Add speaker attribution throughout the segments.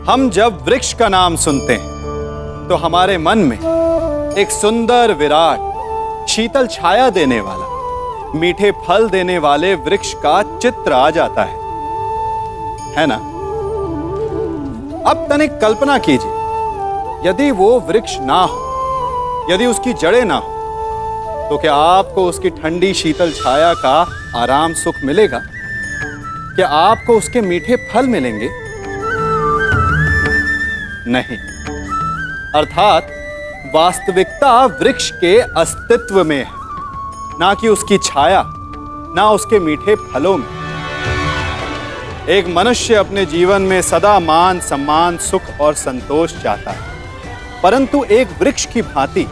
Speaker 1: हम जब वृक्ष का नाम सुनते हैं तो हमारे मन में एक सुंदर, विराट, शीतल छाया देने वाला, मीठे फल देने वाले वृक्ष का चित्र आ जाता है ना? अब तनिक कल्पना कीजिए, यदि वो वृक्ष ना हो, यदि उसकी जड़ें ना हो, तो क्या आपको उसकी ठंडी शीतल छाया का आराम सुख मिलेगा? क्या आपको उसके मीठे फल मिलेंगे? नहीं। अर्थात वास्तविकता वृक्ष के अस्तित्व में है, ना कि उसकी छाया, ना उसके मीठे फलों में। एक मनुष्य अपने जीवन में सदा मान, सम्मान, सुख और संतोष चाहता है, परंतु एक वृक्ष की भांति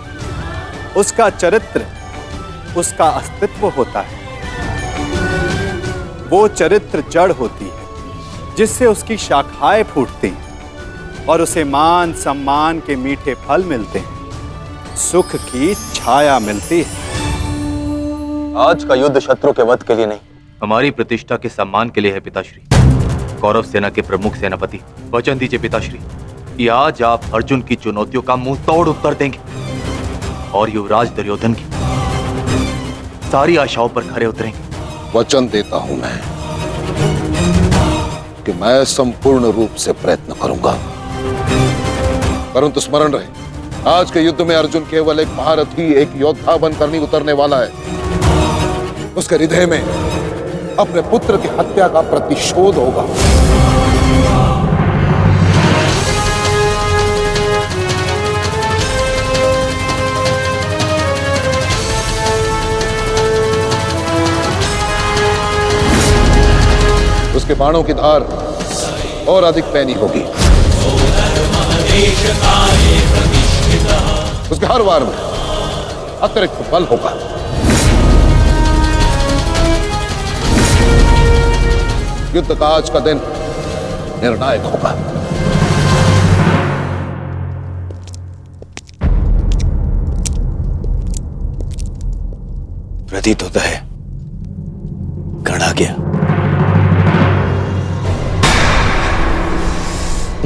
Speaker 1: उसका चरित्र, उसका अस्तित्व होता है। वो चरित्र जड़ होती है जिससे उसकी शाखाएं फूटती हैं और उसे मान, सम्मान के मीठे फल मिलते हैं, सुख की छाया मिलती है।
Speaker 2: आज का युद्ध शत्रु के वध के लिए नहीं,
Speaker 3: हमारी प्रतिष्ठा के सम्मान के लिए है पिताश्री। कौरव सेना के प्रमुख सेनापति, वचन दीजिए पिताश्री कि आज आप अर्जुन की चुनौतियों का मुंह तोड़ उत्तर देंगे और युवराज दुर्योधन की सारी आशाओं पर खरे उतरेंगे।
Speaker 4: वचन देता हूं मैं कि मैं संपूर्ण रूप से प्रयत्न करूंगा, परंतु स्मरण रहे, आज के युद्ध में अर्जुन केवल एक महारथी, एक योद्धा बनकर नहीं उतरने वाला है। उसके हृदय में अपने पुत्र की हत्या का प्रतिशोध होगा। उसके बाणों की धार और अधिक पैनी होगी। उसके हर वार में अतिरिक्त बल होगा। युद्ध का आज का दिन निर्णायक होगा।
Speaker 2: प्रतीत होता है गढ़ आ गया।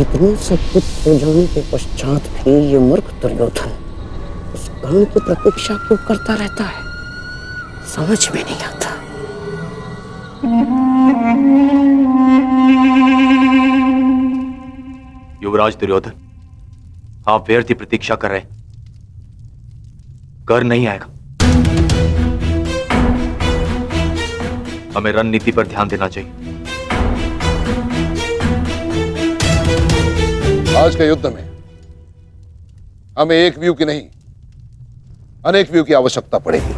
Speaker 5: इतने सब कुछ हो जाने के पश्चात भी ये मूर्ख दुर्योधन उस गण की प्रतीक्षा क्यों करता रहता है, समझ में नहीं आता।
Speaker 3: युवराज दुर्योधन, आप व्यर्थ ही प्रतीक्षा कर रहे हैं। कर नहीं आएगा। हमें रणनीति पर ध्यान देना चाहिए।
Speaker 4: आज के युद्ध में हमें एक व्यू की नहीं, अनेक व्यू की आवश्यकता पड़ेगी।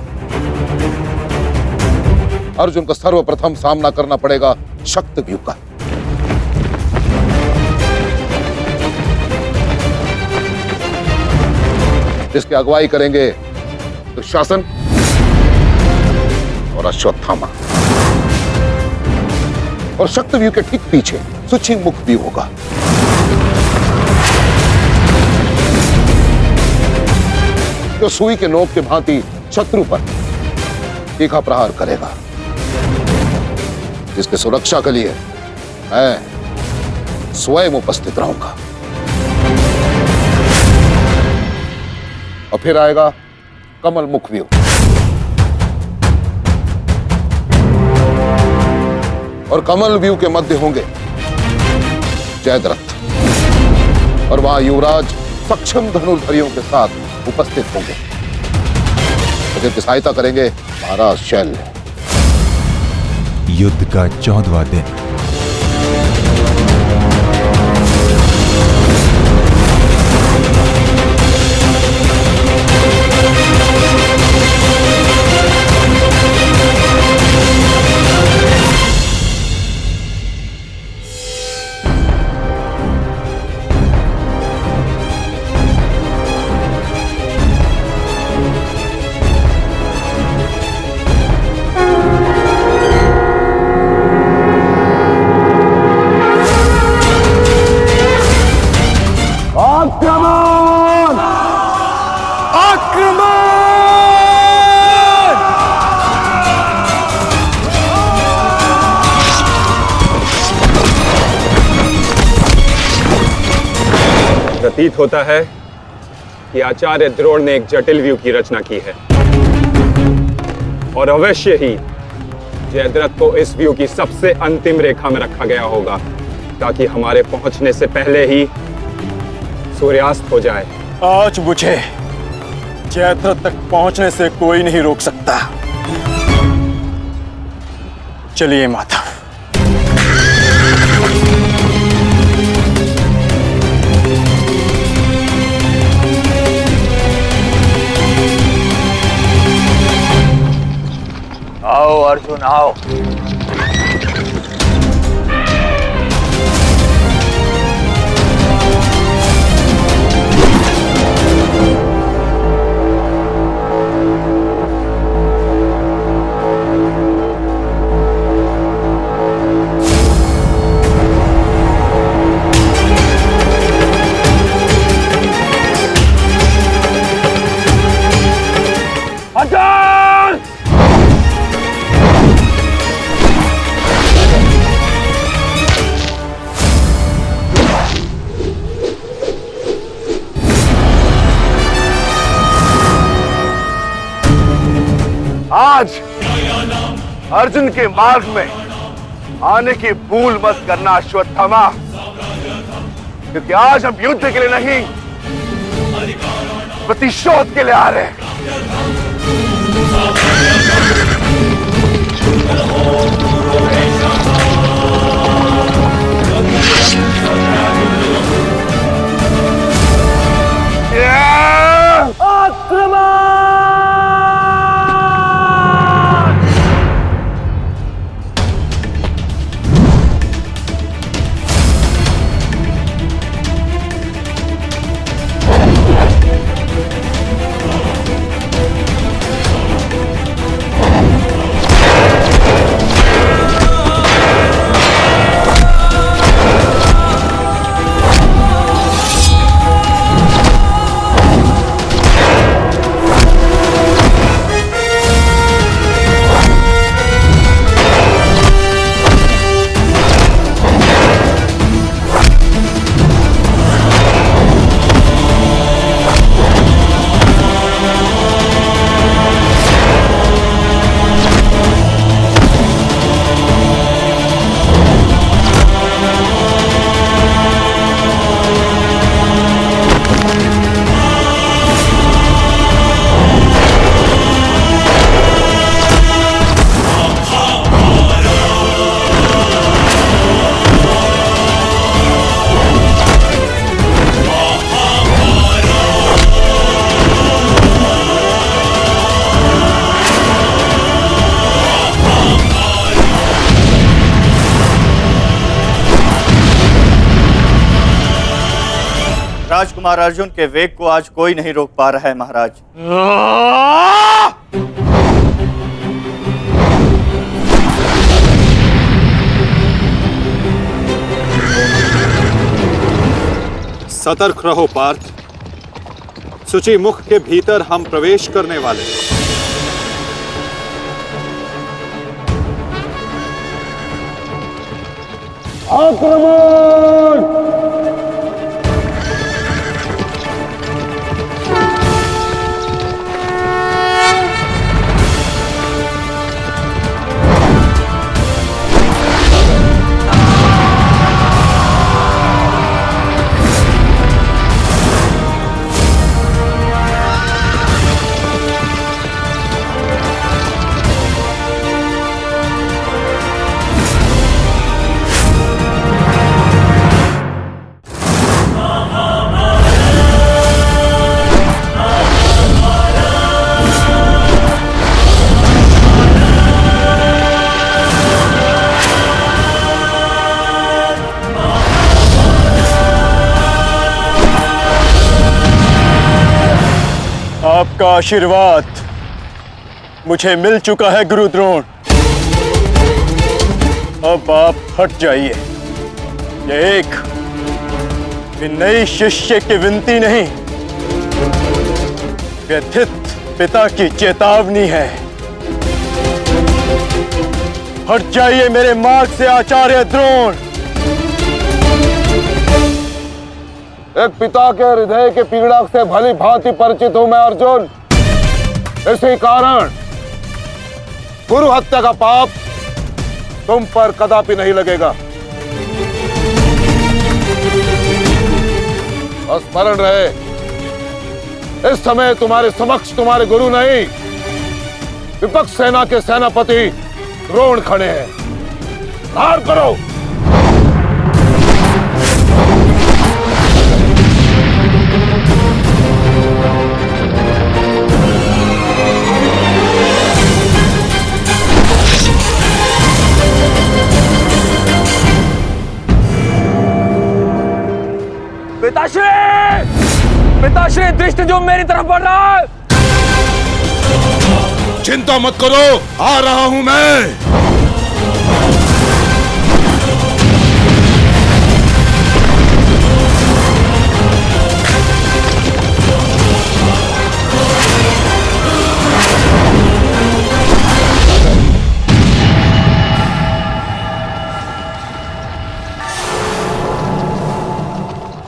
Speaker 4: अर्जुन को सर्वप्रथम सामना करना पड़ेगा शक्ति व्यू का। इसकी अगुवाई करेंगे दुशासन और अश्वत्थामा, और शक्ति व्यू के ठीक पीछे सुचिंग मुख व्यू होगा। जो सुई के नोक के भांति शत्रु पर तीखा प्रहार करेगा, जिसकी सुरक्षा के लिए मैं स्वयं उपस्थित रहूंगा। और फिर आएगा कमल मुख व्यू, और कमल व्यू के मध्य होंगे जयद्रथ, और वहां युवराज सक्षम धनुर्धरियों के साथ उपस्थित होंगे, जिनकी सहायता करेंगे महाराज शैल्य।
Speaker 6: युद्ध का 14वां दिन। प्रतीत होता है कि आचार्य द्रोण ने एक जटिल व्यू की रचना की है और अवश्य ही जयद्रथ को इस व्यू की सबसे अंतिम रेखा में रखा गया होगा ताकि हमारे पहुंचने से पहले ही सूर्यास्त हो जाए।
Speaker 7: आज मुझे जयद्रथ तक पहुंचने से कोई नहीं रोक सकता। चलिए माता।
Speaker 3: आओ अर्जुन आओ।
Speaker 8: आज अर्जुन के मार्ग में आने की भूल मत करना अश्वत्थामा, क्योंकि आज हम युद्ध के लिए नहीं प्रतिशोध के लिए आ रहे हैं।
Speaker 9: राजकुमार अर्जुन के वेग को आज कोई नहीं रोक पा रहा है महाराज।
Speaker 1: सतर्क रहो पार्थ, सूची मुख के भीतर हम प्रवेश करने वाले हैं।
Speaker 7: आपका आशीर्वाद मुझे मिल चुका है गुरु द्रोण। अब आप हट जाइए। ये एक नई शिष्य की विनती नहीं, व्यथित पिता की चेतावनी है। हट जाइए मेरे मार्ग से आचार्य द्रोण।
Speaker 4: एक पिता के हृदय के पीड़ा से भली भांति परिचित हूं मैं अर्जुन। इसी कारण गुरु हत्या का पाप तुम पर कदापि नहीं लगेगा। और स्मरण रहे, इस समय तुम्हारे समक्ष तुम्हारे गुरु नहीं, विपक्ष सेना के सेनापति द्रोण खड़े हैं। धार करो।
Speaker 6: पिताश्री दृष्टि जो मेरी तरफ बढ़ रहा है।
Speaker 4: चिंता मत करो, आ रहा हूं मैं।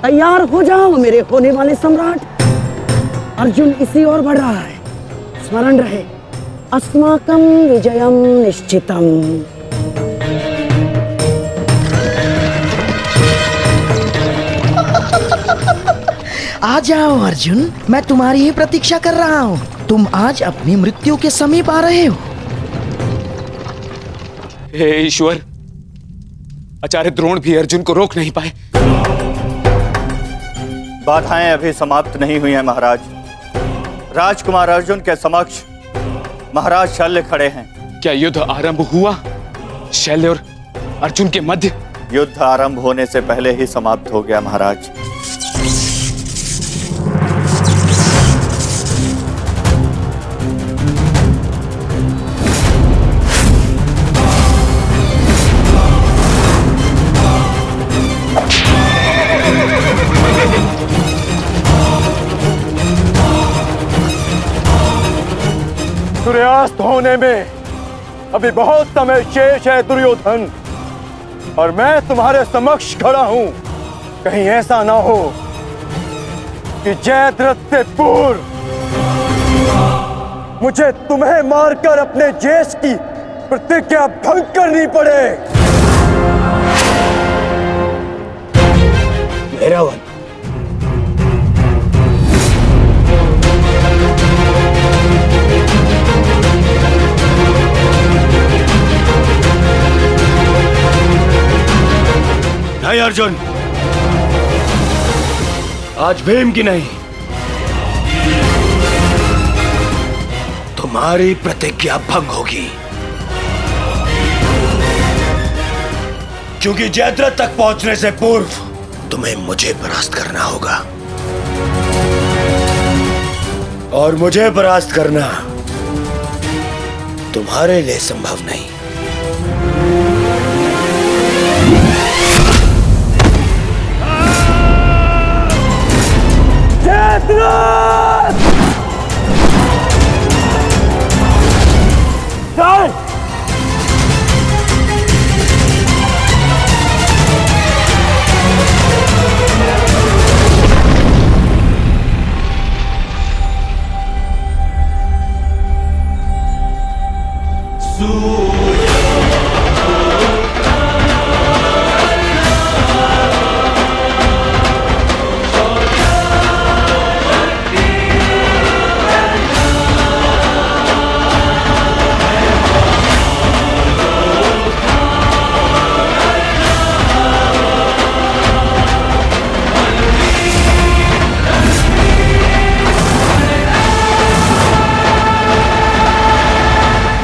Speaker 5: तैयार हो जाओ मेरे होने वाले सम्राट। अर्जुन इसी ओर बढ़ रहा है। स्मरण रहे, अस्माकं विजयम निश्चितम।
Speaker 10: आ जाओ अर्जुन, मैं तुम्हारी ही प्रतीक्षा कर रहा हूँ। तुम आज अपनी मृत्यु के समीप आ रहे हो।
Speaker 6: हे ईश्वर, आचार्य द्रोण भी अर्जुन को रोक नहीं पाए।
Speaker 9: बाधाएं अभी समाप्त नहीं हुई हैं महाराज। राजकुमार अर्जुन के समक्ष महाराज शल्य खड़े हैं।
Speaker 6: क्या युद्ध आरंभ हुआ? शल्य और अर्जुन के मध्य?
Speaker 9: युद्ध आरंभ होने से पहले ही समाप्त हो गया महाराज।
Speaker 7: सूर्यास्त होने में अभी बहुत समय शेष है दुर्योधन, और मैं तुम्हारे समक्ष खड़ा हूं। कहीं ऐसा ना हो कि जयद्रथ से पूर्व मुझे तुम्हें मारकर अपने जेश की प्रतिज्ञा भंग करनी पड़े। मेरा वन
Speaker 11: नहीं अर्जुन, आज भीम की नहीं, तुम्हारी प्रतिज्ञा भंग होगी, क्योंकि जयद्रथ तक पहुंचने से पूर्व तुम्हें मुझे परास्त करना होगा, और मुझे परास्त करना तुम्हारे लिए संभव नहीं।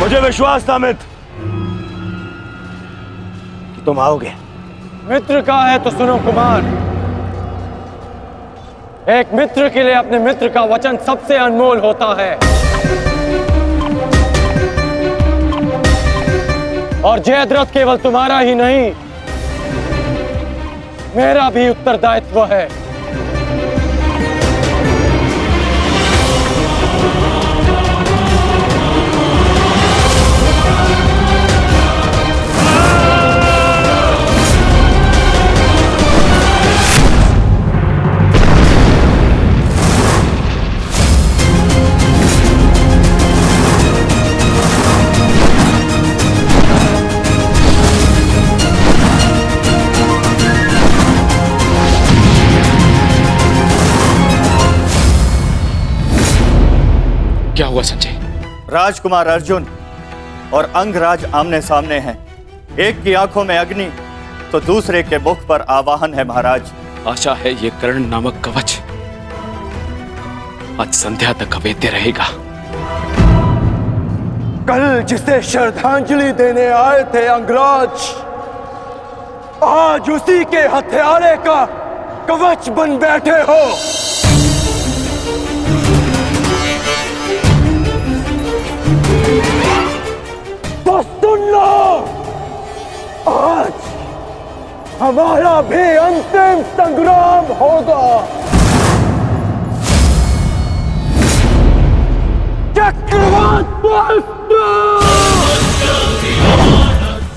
Speaker 11: मुझे विश्वास था मित्र कि तुम आओगे।
Speaker 7: मित्र का है तो सुनो कुमार, एक मित्र के लिए अपने मित्र का वचन सबसे अनमोल होता है, और जयद्रथ केवल तुम्हारा ही नहीं, मेरा भी उत्तरदायित्व है।
Speaker 12: हुआ संजय?
Speaker 9: राजकुमार अर्जुन और अंगराज आमने सामने हैं। एक की आंखों में अग्नि तो दूसरे के मुख पर आवाहन है महाराज।
Speaker 12: आशा है ये कर्ण नामक कवच आज संध्या तक अवेद्य रहेगा।
Speaker 7: कल जिसे श्रद्धांजलि देने आए थे अंगराज, आज उसी के हत्यारे का कवच बन बैठे हो। तो सुन लो, आज हमारा भी अंतिम संग्राम होगा। चक्रवात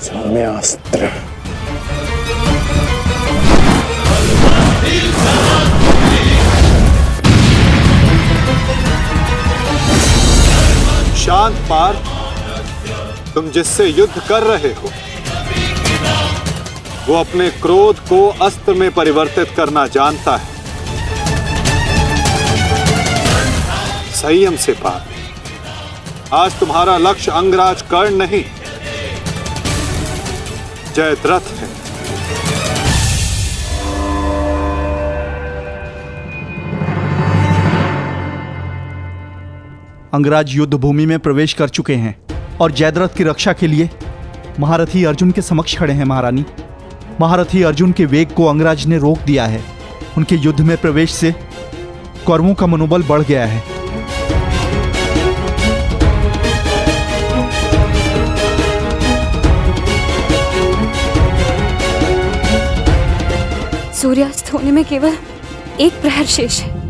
Speaker 7: सौम्यास्त्र।
Speaker 1: शांत पार्थ, तुम जिससे युद्ध कर रहे हो वो अपने क्रोध को अस्त्र में परिवर्तित करना जानता है। संयम से पार्थ, आज तुम्हारा लक्ष्य अंगराज कर्ण नहीं, जयद्रथ है।
Speaker 13: अंगराज युद्ध भूमि में प्रवेश कर चुके हैं और जयद्रथ की रक्षा के लिए महारथी अर्जुन के समक्ष खड़े हैं। महारानी, महारथी अर्जुन के वेग को अंगराज ने रोक दिया है। उनके युद्ध में प्रवेश से कौरवों का मनोबल बढ़ गया है।
Speaker 14: सूर्यास्त होने में केवल एक प्रहर शेष है।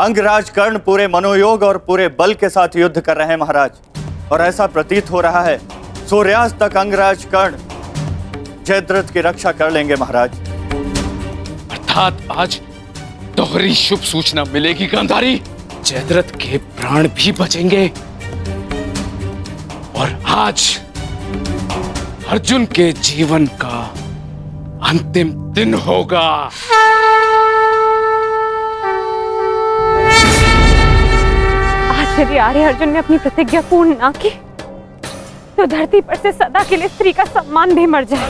Speaker 9: अंगराज कर्ण पूरे मनोयोग और पूरे बल के साथ युद्ध कर रहे हैं महाराज, और ऐसा प्रतीत हो रहा है सूर्यास्त तक अंगराज कर्ण जयद्रथ की रक्षा कर लेंगे महाराज।
Speaker 12: अर्थात आज दोहरी शुभ सूचना मिलेगी गांधारी। जयद्रथ के प्राण भी बचेंगे और आज अर्जुन के जीवन का अंतिम दिन होगा।
Speaker 14: यदि आर्य अर्जुन ने अपनी प्रतिज्ञा पूर्ण ना की तो धरती पर से सदा के लिए स्त्री का सम्मान भी मर जाए।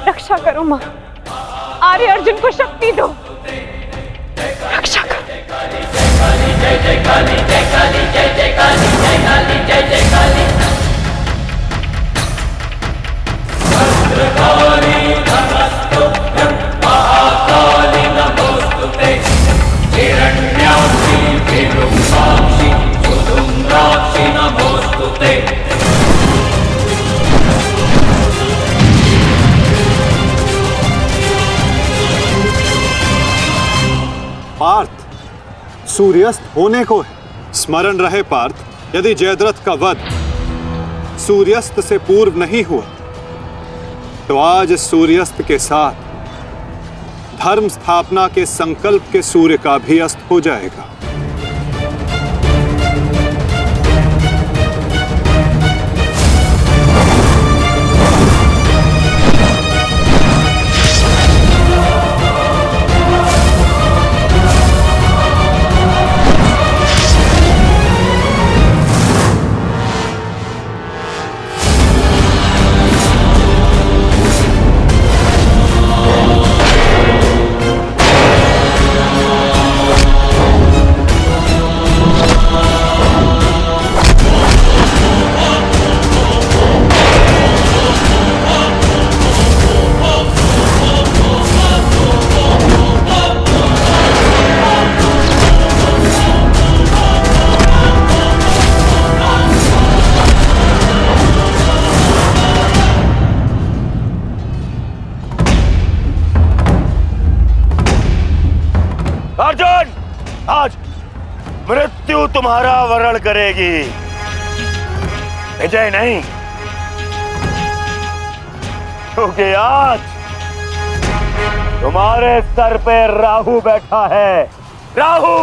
Speaker 14: रक्षा करो मां, आर्य अर्जुन को शक्ति दो, रक्षा करो। जय जय काली, जय काली, जय जय काली, जय काली, जय जय काली। भद्रकाली नमस्तुभ्यं महाकाली नमोस्तुते। हिरण्याक्षी विरूपाक्षी सुधूम्राक्षी नमोस्तुते।
Speaker 1: पार्थ, सूर्यास्त होने को है। स्मरण रहे पार्थ, यदि जयद्रथ का वध सूर्यास्त से पूर्व नहीं हुआ तो आज सूर्यास्त के साथ धर्म स्थापना के संकल्प के सूर्य का भी अस्त हो जाएगा।
Speaker 11: मृत्यु तुम्हारा वरण करेगी, विजय नहीं। क्योंकि आज तुम्हारे सर पे राहु बैठा है। राहु!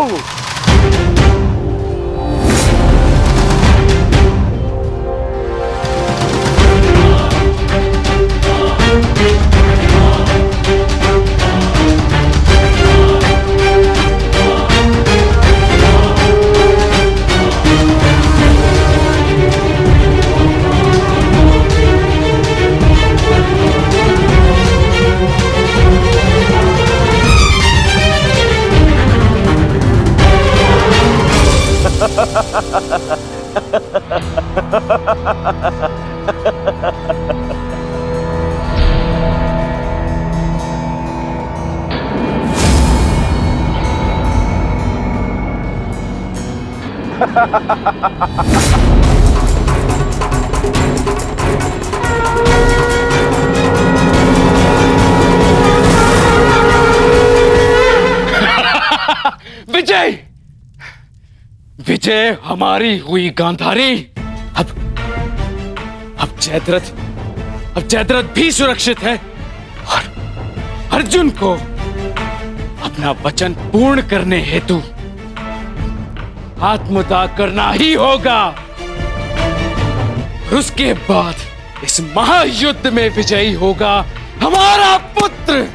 Speaker 12: विजय! विजय हमारी हुई गांधारी। अब जयद्रथ भी सुरक्षित है और अर्जुन को अपना वचन पूर्ण करने हेतु आत्मदाह करना ही होगा। और उसके बाद इस महायुद्ध में विजयी होगा हमारा पुत्र।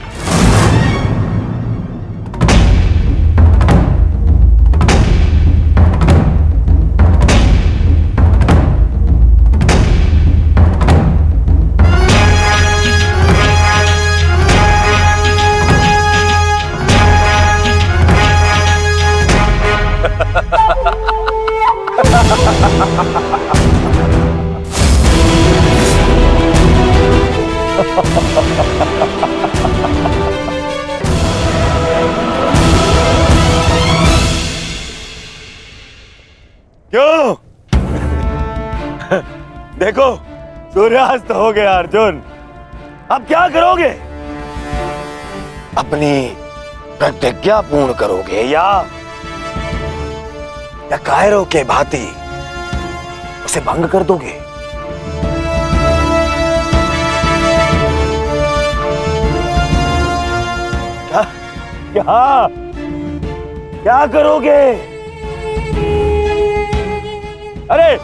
Speaker 11: क्यों? देखो, सूर्यास्त हो गया अर्जुन। अब क्या करोगे? अपनी प्रतिज्ञा पूर्ण करोगे या कायरों के भांति उसे भंग कर दोगे? क्या करोगे? अरे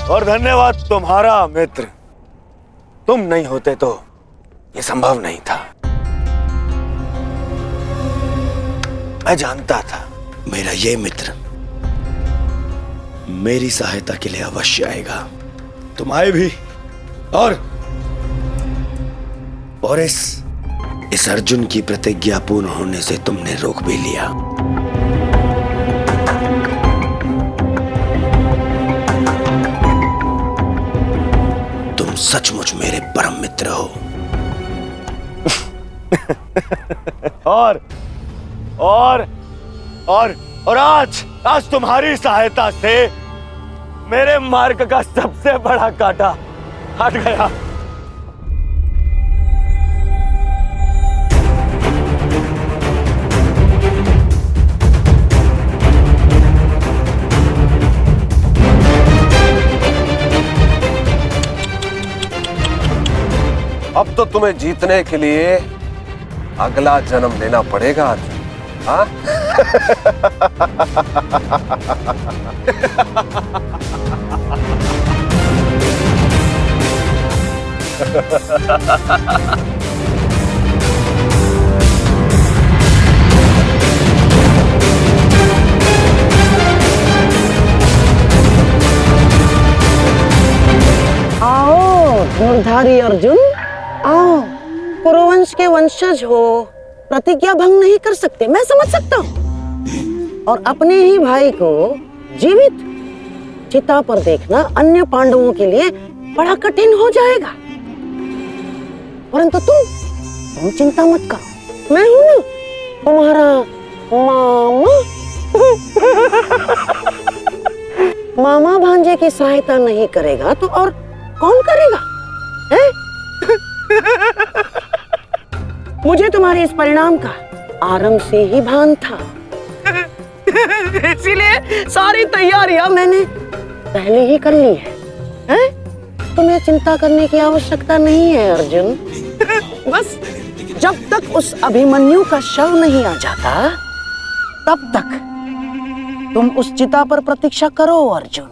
Speaker 11: और धन्यवाद तुम्हारा मित्र। तुम नहीं होते तो ये संभव नहीं था। मैं जानता था मेरा ये मित्र मेरी सहायता के लिए अवश्य आएगा। तुम आए भी और इस अर्जुन की प्रतिज्ञा पूर्ण होने से तुमने रोक भी लिया। तुम सचमुच मेरे परम मित्र हो। और आज तुम्हारी सहायता से मेरे मार्ग का सबसे बड़ा कांटा हट गया।
Speaker 8: अब तो तुम्हें जीतने के लिए अगला जन्म लेना पड़ेगा अर्जुन। हाँ?
Speaker 5: आओ धनुर्धारी अर्जुन, आओ। कुरुवंश के वंशज हो, प्रतिज्ञा भंग नहीं कर सकते, मैं समझ सकता हूँ। और अपने ही भाई को जीवित चिता पर देखना अन्य पांडवों के लिए बड़ा कठिन हो जाएगा। परंतु तुम चिंता मत करो, मैं हूं ना तुम्हारा मामा। मामा भांजे की सहायता नहीं करेगा तो और कौन करेगा? है? मुझे तुम्हारे इस परिणाम का आरंभ से ही भान था। इसीलिए सारी तैयारियां मैंने पहले ही कर ली है? तुम्हें चिंता करने की आवश्यकता नहीं है अर्जुन। बस जब तक उस अभिमन्यु का शव नहीं आ जाता तब तक तुम उस चिता पर प्रतीक्षा करो अर्जुन।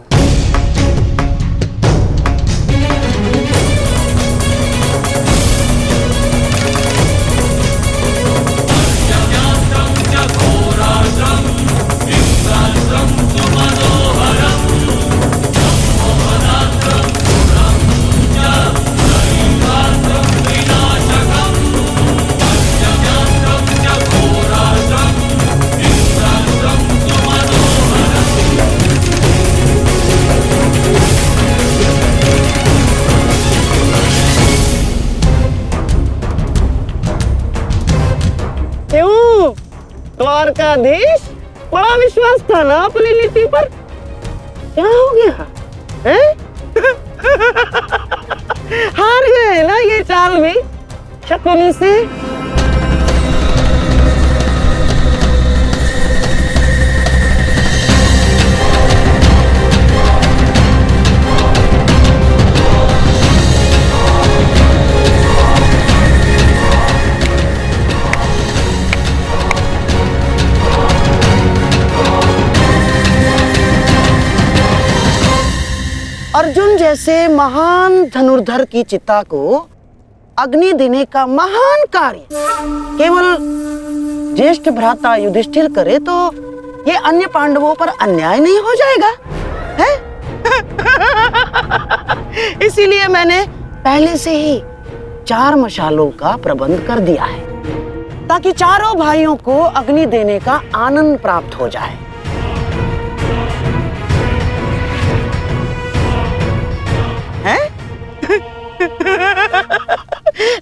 Speaker 5: द्वारकाधीश, बड़ा विश्वास था ना अपनी नीति पर, क्या हो गया है? हार गए ना ये चाल भी शकुनी से। अर्जुन जैसे महान धनुर्धर की चिता को अग्नि देने का महान कार्य केवल ज्येष्ठ भ्राता युधिष्ठिर करे तो ये अन्य पांडवों पर अन्याय नहीं हो जाएगा है? इसीलिए मैंने पहले से ही 4 मशालों का प्रबंध कर दिया है ताकि चारों भाइयों को अग्नि देने का आनंद प्राप्त हो जाए। हैं?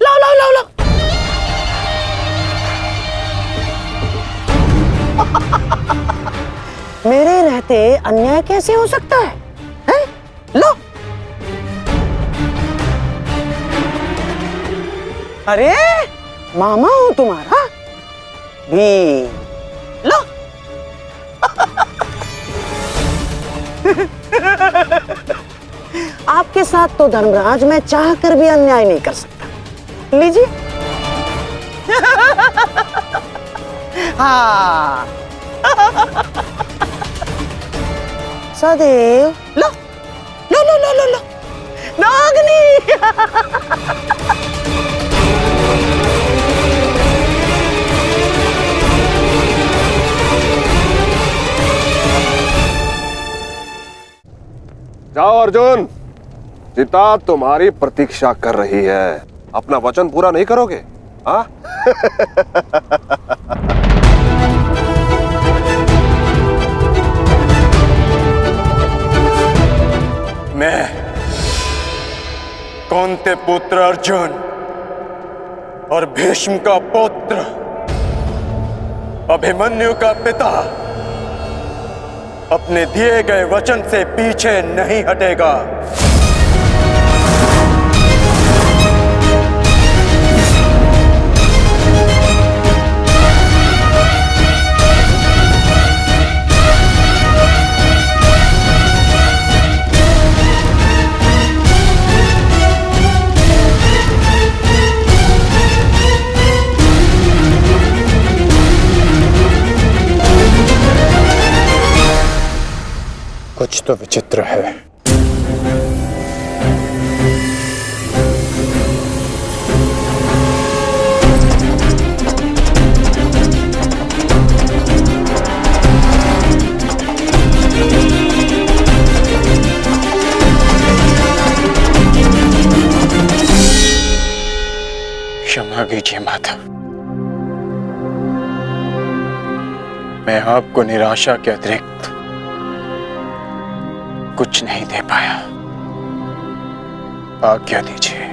Speaker 5: लाओ लाओ लाओ लाओ। मेरे रहते अन्याय कैसे हो सकता है? हैं? लो। अरे मामा हूं तुम्हारा भी, लो। आपके साथ तो धर्मराज मैं चाह कर भी अन्याय नहीं कर सकता। लीजिए। हाँ। सदैव लो लो लो लो लो लो नागनी।
Speaker 8: जाओ अर्जुन, चिता तुम्हारी प्रतीक्षा कर रही है। अपना वचन पूरा नहीं करोगे? हाँ?
Speaker 7: मैं कौंते पुत्र अर्जुन और भीष्म का पुत्र अभिमन्यु का पिता अपने दिए गए वचन से पीछे नहीं हटेगा। कुछ तो विचित्र है। क्षमा कीजिए माता, मैं आपको निराशा के अतिरिक्त कुछ नहीं दे पाया। आज्ञा दीजिए।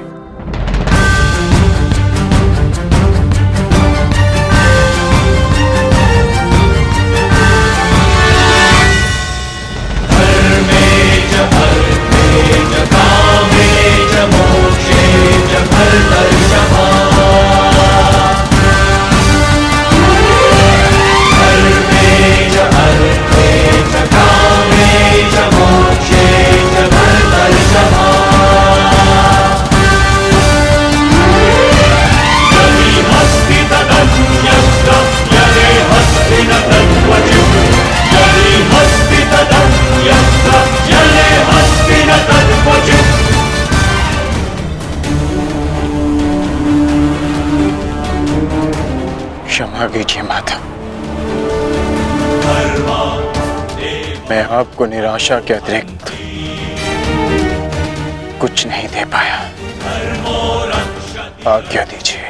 Speaker 15: क्षमा कीजिए माता। मैं आपको निराशा के अतिरिक्त कुछ नहीं दे पाया। आज्ञा दीजिए।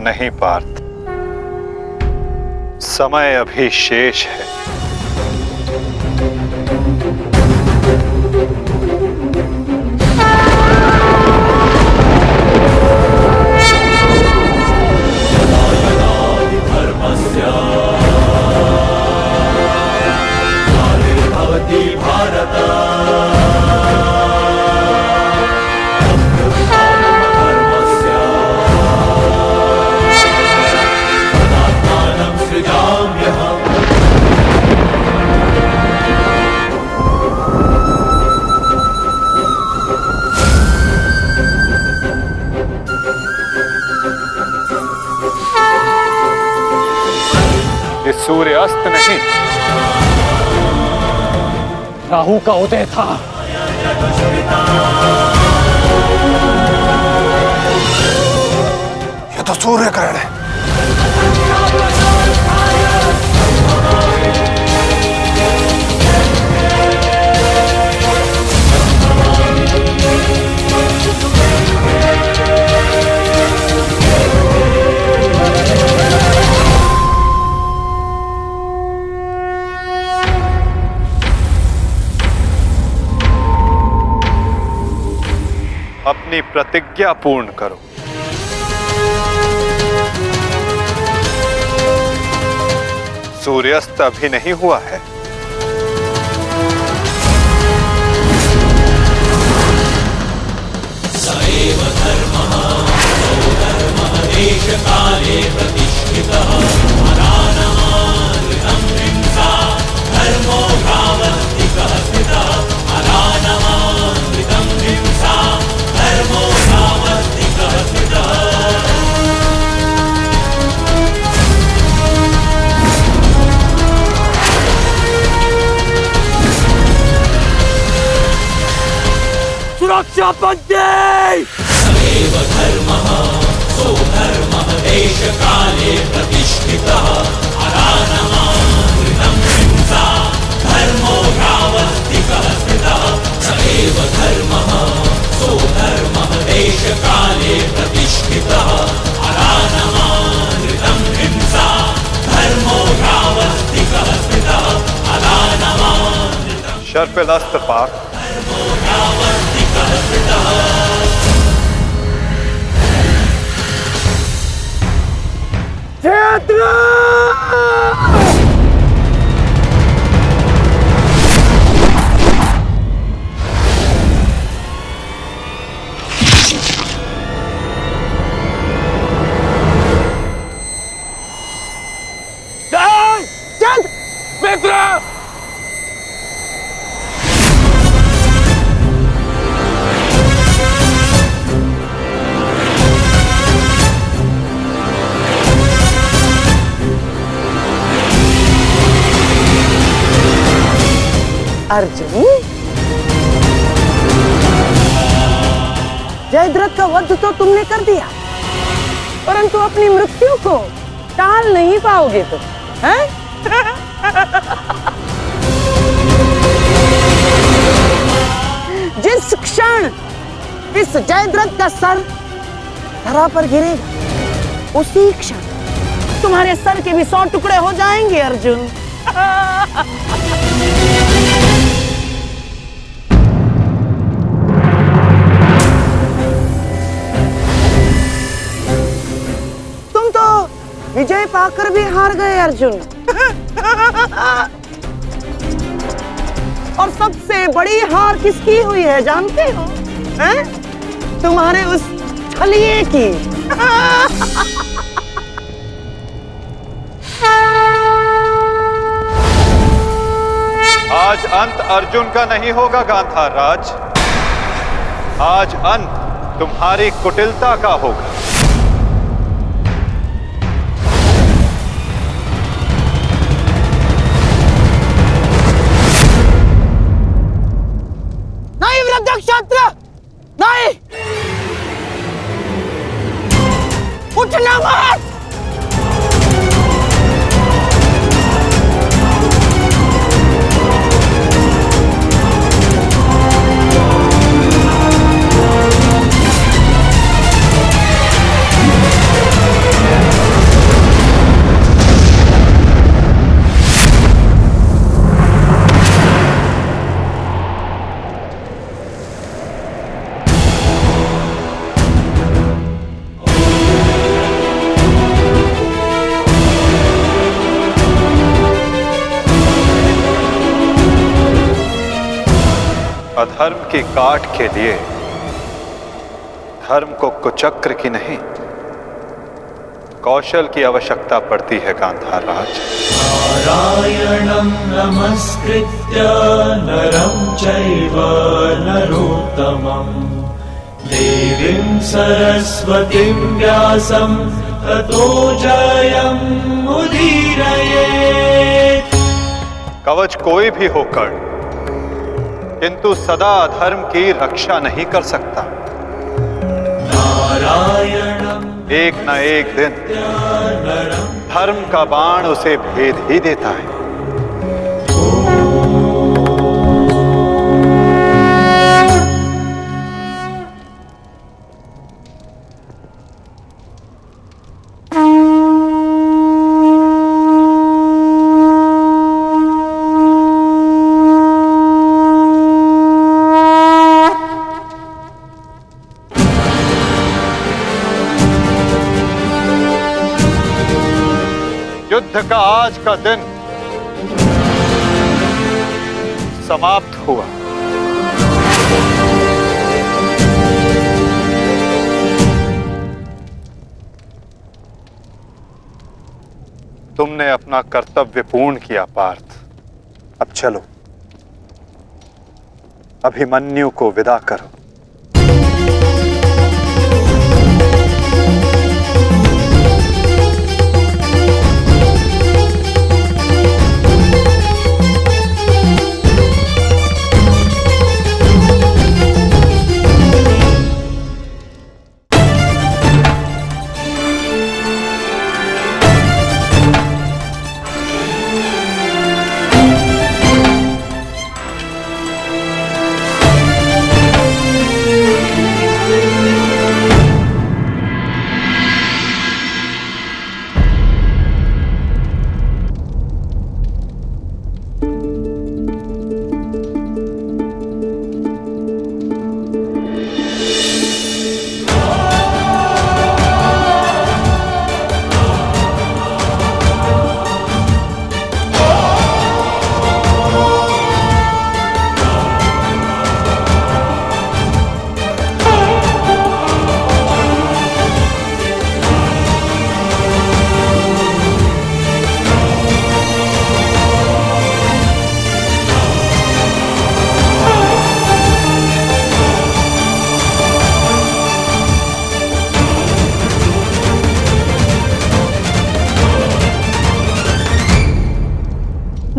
Speaker 1: नहीं पार्थ, समय अभी शेष है। सूर्य अस्त नहीं,
Speaker 11: राहु का उदय था।
Speaker 8: ये तो सूर्य ग्रहण है।
Speaker 1: अपनी प्रतिज्ञा पूर्ण करो। सूर्यास्त अभी नहीं हुआ है।
Speaker 16: सएव धर्मः धर्मः देश काले प्रतिष्ठितः अनानमानृतं हिंसा धर्मो भावस्तिकः स्थितः अनानमानृतं हिंसा धर्मो भावस्तिकः स्थितः।
Speaker 11: सुरक्षा पंक्ति।
Speaker 16: सएव धर्मः सो धर्मः देश काले प्रतिष्ठितः अनानमानृतं हिंसा धर्मो भावस्तिकः स्थितः। सएव धर्मः सो धर्मः देश काले प्रतिष्ठितः अनानमानृतं हिंसा धर्मो भावस्तिकः स्थितः अनानमानृतं
Speaker 1: शर्पिलास्त्र पार्थ।
Speaker 11: मित्र
Speaker 5: अर्जुन, जयद्रथ का वध तो तुमने कर दिया, परंतु अपनी मृत्यु को टाल नहीं पाओगे तुम, हैं? जिस क्षण इस जयद्रथ का सर धरा पर गिरेगा, उसी क्षण तुम्हारे सर के भी 100 टुकड़े हो जाएंगे अर्जुन। पाकर भी हार गए अर्जुन। और सबसे बड़ी हार किसकी हुई है जानते हो? हैं? तुम्हारे उस छलिए की।
Speaker 1: आज अंत अर्जुन का नहीं होगा गांधार राज, आज अंत तुम्हारी कुटिलता का होगा।
Speaker 5: नहीं वृद्धक्षत्र, नहीं, उठना मत।
Speaker 1: अधर्म की काट के लिए धर्म को कुचक्र की नहीं कौशल की आवश्यकता पड़ती है गांधार राज।
Speaker 16: नारायणं नमस्कृत्य नरं चैव नरोत्तमं देवीं सरस्वतीं व्यासं ततो जयं मुदीरयेत्।
Speaker 1: कवच कोई भी होकर किंतु सदा अधर्म की रक्षा नहीं कर सकता।
Speaker 16: नारायणं
Speaker 1: एक न एक दिन धर्म का बाण उसे भेद ही देता है। युद्ध का आज का दिन समाप्त हुआ। तुमने अपना कर्तव्य पूर्ण किया पार्थ। अब चलो, अभिमन्यु को विदा करो।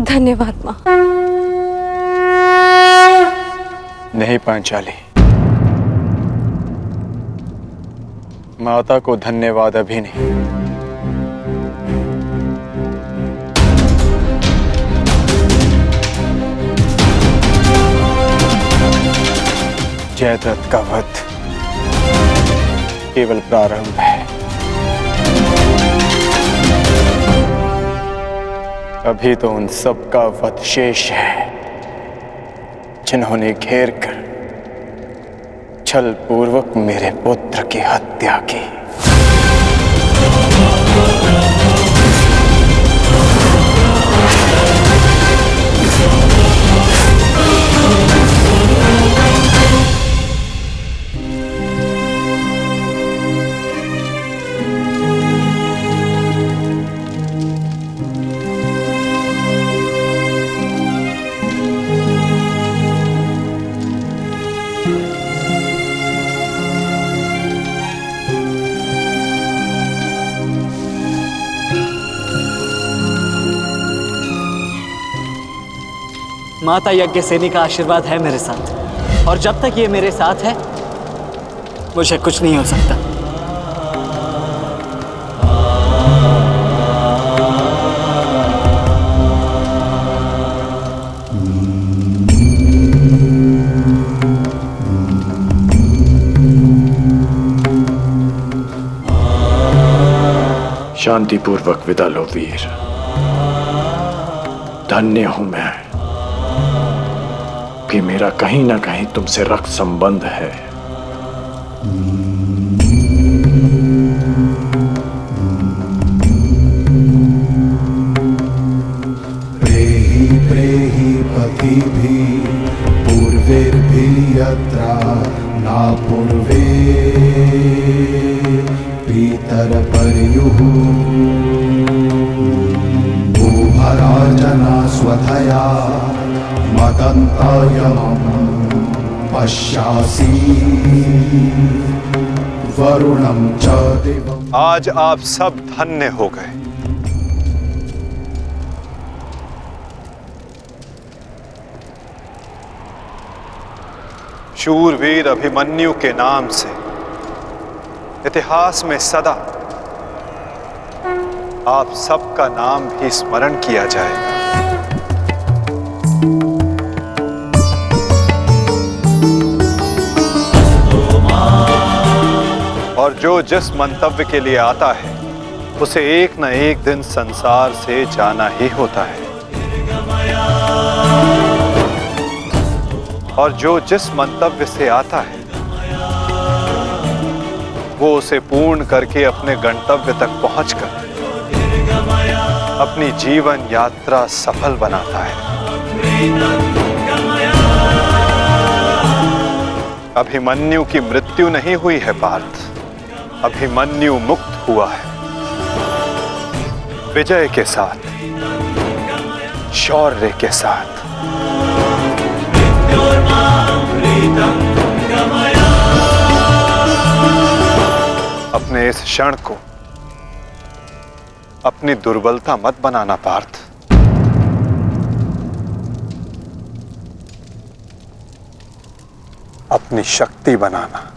Speaker 14: धन्यवाद माँ।
Speaker 15: नहीं पांचाली, माता को धन्यवाद अभी नहीं। जयद्रथ का वध केवल प्रारंभ है। अभी तो उन सब का वध शेष है जिन्होंने घेर कर छल पूर्वक मेरे पुत्र की हत्या की।
Speaker 17: माता यज्ञसेनी का आशीर्वाद है मेरे साथ, और जब तक ये मेरे साथ है मुझे कुछ नहीं हो सकता।
Speaker 18: शांतिपूर्वक विदा लो वीर। धन्य हूं मैं कि मेरा कहीं ना कहीं तुमसे रक्त संबंध है।
Speaker 16: प्रेहि प्रेहि पतिभिः पूर्वैर्भिः यत्रा न पूर्वे पितरपर्युः भूभराजना स्वधया मदन्तायमं पश्यासि वरुणं च दिवम्।
Speaker 1: आज आप सब धन्य हो गए। शूरवीर अभिमन्यु के नाम से इतिहास में सदा आप सबका नाम भी स्मरण किया जाएगा। और जो जिस मंतव्य के लिए आता है उसे एक न एक दिन संसार से जाना ही होता है, और जो जिस मंतव्य से आता है वो उसे पूर्ण करके अपने गंतव्य तक पहुंचकर अपनी जीवन यात्रा सफल बनाता है। अभिमन्यु की मृत्यु नहीं हुई है पार्थ, अभिमन्यु मुक्त हुआ है विजय के साथ, शौर्य के साथ। अपने इस क्षण को अपनी दुर्बलता मत बनाना पार्थ। अपनी शक्ति बनाना।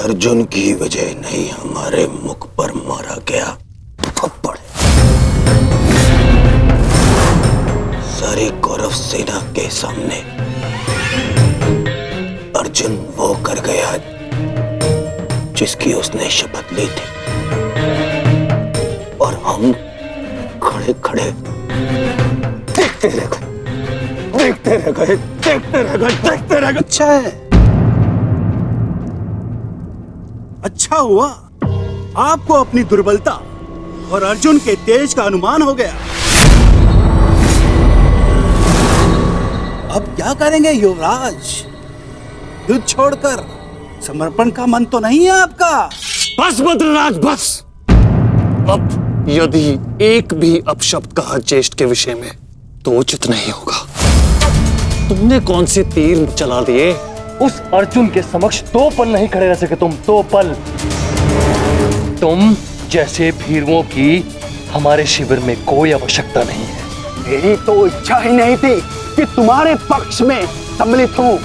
Speaker 19: अर्जुन की वजह नहीं, हमारे मुख पर मारा गया थप्पड़। सारी कौरव सेना के सामने अर्जुन वो कर गया जिसकी उसने शपथ ली थी, और हम खड़े खड़े देखते रह गए, देखते रह गए, देखते रह गए, देखते रह गए।
Speaker 20: अच्छा है, अच्छा हुआ आपको अपनी दुर्बलता और अर्जुन के तेज का अनुमान हो गया। अब क्या करेंगे युवराज? युद्ध छोड़कर समर्पण का मन तो नहीं है आपका?
Speaker 19: बस बद्रराज बस। अब यदि एक भी अपशब्द कहा ज्येष्ठ के विषय में तो उचित नहीं होगा। तुमने कौन से तीर चला दिए?
Speaker 11: उस अर्जुन के समक्ष 2 पल नहीं खड़े रह सके तुम, 2 पल। तुम जैसे भीरुओं की हमारे शिविर में कोई आवश्यकता नहीं है।
Speaker 20: मेरी तो इच्छा ही नहीं थी कि तुम्हारे पक्ष में सम्मिलित हूं।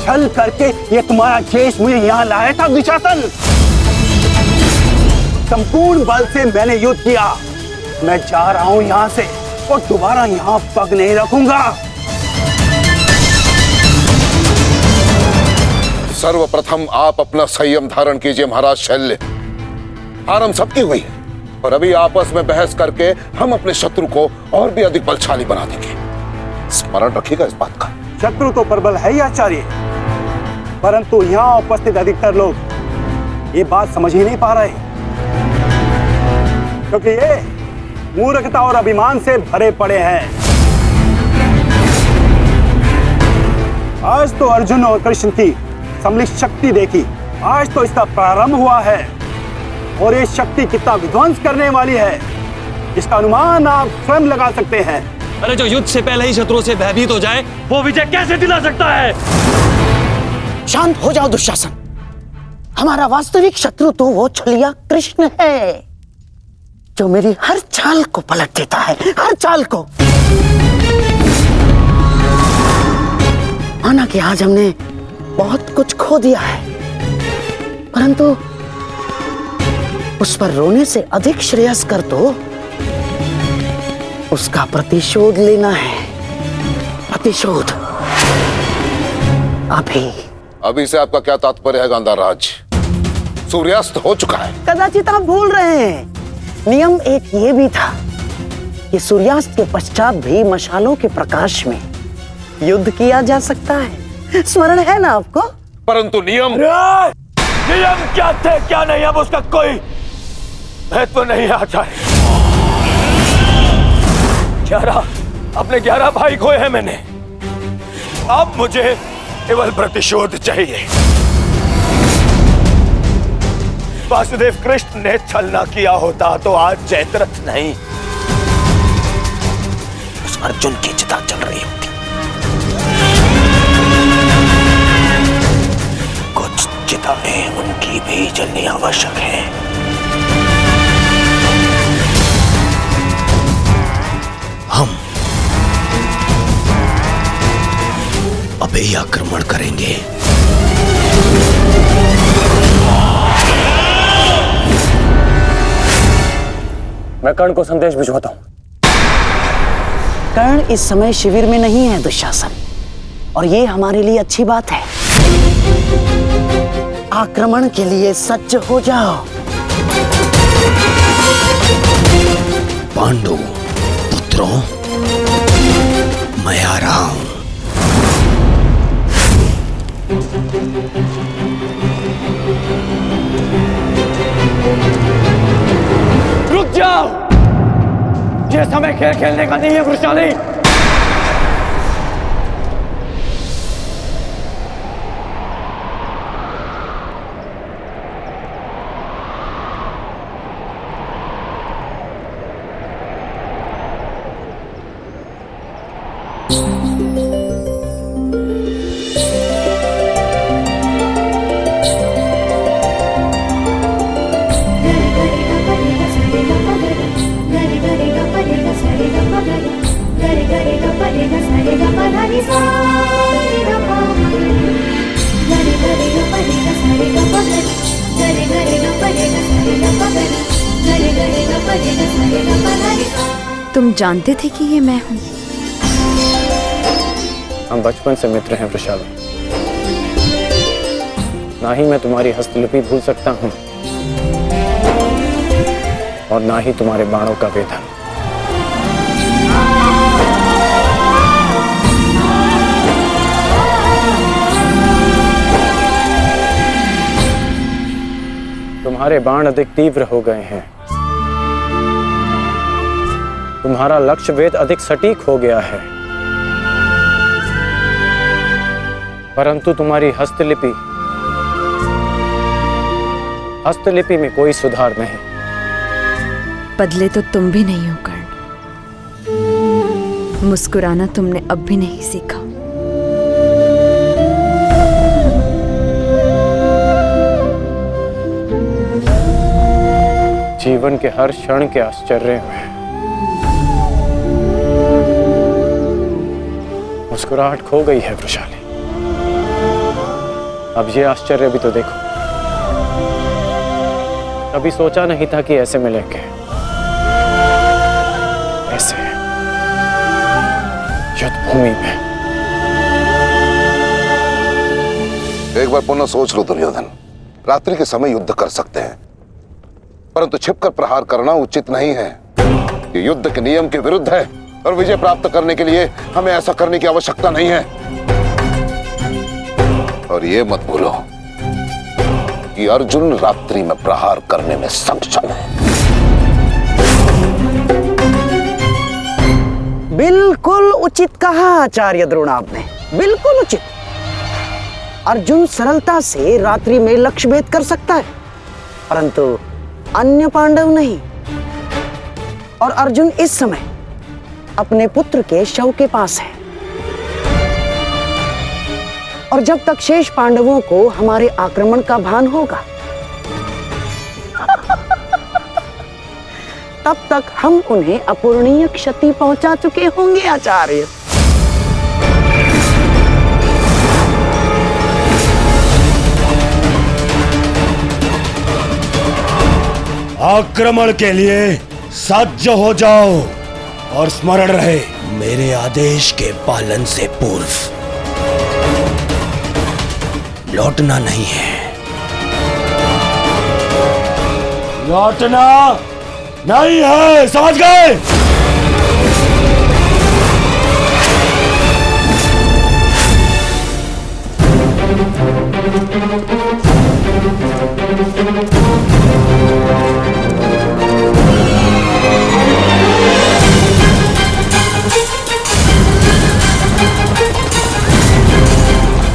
Speaker 20: छल करके ये तुम्हारा ज्येष्ठ मुझे यहाँ लाया था दुशासन। संपूर्ण बल से मैंने युद्ध किया। मैं जा रहा हूं यहाँ से, और दोबारा यहाँ पग नहीं रखूंगा।
Speaker 4: सर्वप्रथम आप अपना संयम धारण कीजिए महाराज शल्य। हार हम सबकी हुई है और अभी आपस में बहस करके हम अपने शत्रु को और भी अधिक बलशाली बना देंगे। स्मरण रखिएगा इस बात का।
Speaker 20: शत्रु तो प्रबल है ही आचार्य, परंतु यहाँ उपस्थित अधिकतर लोग ये बात समझ ही नहीं पा रहे, क्योंकि ये मूर्खता और अभिमान से भरे पड़े हैं। आज तो अर्जुन और कृष्ण की सम्मिलित शक्ति देखी, आज तो इसका प्रारंभ हुआ है और ये शक्ति कितना विध्वंस करने वाली है इसका अनुमान आप स्वयं लगा सकते हैं।
Speaker 19: अरे जो युद्ध से पहले ही शत्रु से भयभीत हो जाए वो विजय कैसे दिला सकता है?
Speaker 5: शांत हो जाओ दुशासन। हमारा वास्तविक शत्रु तो वो छलिया कृष्ण है जो मेरी हर चाल को पलट देता है, हर चाल को। माना कि आज हमने बहुत कुछ खो दिया है, परंतु उस पर रोने से अधिक श्रेयस्कर तो उसका प्रतिशोध लेना है। प्रतिशोध
Speaker 4: अभी से आपका क्या तात्पर्य है गांधार राज? सूर्यास्त हो चुका है।
Speaker 5: कदाचित आप भूल रहे हैं, नियम एक ये भी था कि सूर्यास्त के पश्चात भी मशालों के प्रकाश में युद्ध किया जा सकता है। स्मरण है ना आपको?
Speaker 8: परंतु नियम
Speaker 19: क्या थे क्या नहीं, अब उसका कोई महत्व नहीं आता है। 11 भाई खोए हैं मैंने, अब मुझे केवल प्रतिशोध चाहिए। वासुदेव कृष्ण ने छलना किया होता तो आज जयद्रथ नहीं उस अर्जुन की चिता चल रही होती। कुछ चिताएं उनकी भी जलनी आवश्यक है। हम अभी आक्रमण करेंगे। मैं कर्ण को संदेश भिजवाता हूं।
Speaker 5: कर्ण इस समय शिविर में नहीं है दुशासन, और ये हमारे लिए अच्छी बात है। आक्रमण के लिए सज्ज हो जाओ।
Speaker 19: पांडु पुत्रों, मैं आ रहा हूं। रुक जाओ, ये समय खेल खेलने का नहीं है वृषाली।
Speaker 14: तुम जानते थे कि ये मैं हूं?
Speaker 19: हम बचपन से मित्र हैं वृषाली। ना ही मैं तुम्हारी हस्तलिपि भूल सकता हूं और ना ही तुम्हारे बाणों का वेधन। तुम्हारे बाण अधिक तीव्र हो गए हैं, तुम्हारा लक्ष्य वेद अधिक सटीक हो गया है, परंतु तुम्हारी हस्तलिपि में कोई सुधार नहीं।
Speaker 14: बदले तो तुम भी नहीं हो कर्ण। मुस्कुराना तुमने अब भी नहीं सीखा।
Speaker 19: जीवन के हर क्षण के आश्चर्य में मुस्कुराहट खो गई है वृषाली। अब ये आश्चर्य भी तो देखो। कभी सोचा नहीं था कि ऐसे मिलेंगे, ऐसे
Speaker 8: युद्ध भूमि में।
Speaker 4: एक बार पुनः सोच लो दुर्योधन, रात्रि के समय युद्ध कर सकते हैं, परंतु छिपकर प्रहार करना उचित नहीं है। ये युद्ध के नियम के विरुद्ध है और विजय प्राप्त करने के लिए हमें ऐसा करने की आवश्यकता नहीं है। और ये मत भूलो कि अर्जुन रात्रि में प्रहार करने में सक्षम है।
Speaker 5: बिल्कुल उचित कहा आचार्य द्रोण आपने, बिल्कुल उचित। अर्जुन सरलता से रात्रि में लक्ष्य भेद कर सकता है, परंतु अन्य पांडव नहीं। और अर्जुन इस समय अपने पुत्र के शव के पास है, और जब तक शेष पांडवों को हमारे आक्रमण का भान होगा तब तक हम उन्हें अपूरणीय क्षति पहुंचा चुके होंगे आचार्य।
Speaker 21: आक्रमण के लिए सज्ज हो जाओ और स्मरण रहे, मेरे आदेश के पालन से पूर्व लौटना नहीं है। लौटना नहीं है, समझ गए?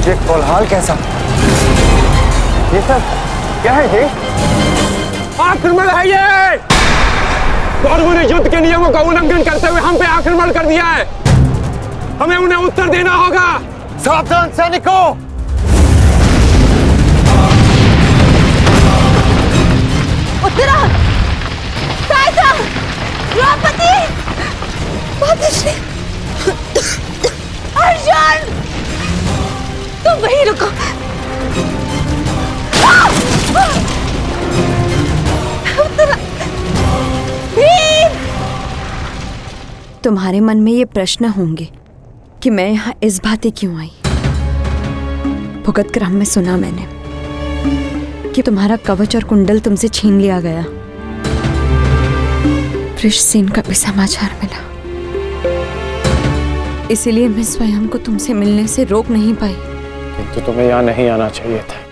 Speaker 7: ये कोलाहल कैसा? ये सब क्या है जी?
Speaker 6: आक्रमण है ये! कौरवों ने युद्ध के नियमों का उल्लंघन करते हुए हम पे आक्रमण कर दिया है। हमें उन्हें उत्तर देना होगा।
Speaker 7: सावधान सैनिकों!
Speaker 14: उत्तरा, सहायता, द्रौपदी, मातोश्री, अर्जुन, तुम वहीं रुको। उत्तरा, भीम!
Speaker 22: तुम्हारे मन में ये प्रश्न होंगे कि मैं यहाँ इस भांति क्यों आई। भुगत क्रम में सुना मैंने कि तुम्हारा कवच और कुंडल तुमसे छीन लिया गया। वृषसेन का भी समाचार मिला, इसीलिए मैं स्वयं को तुमसे मिलने से रोक नहीं पाई।
Speaker 8: किंतु तुम्हें यहाँ नहीं आना चाहिए था।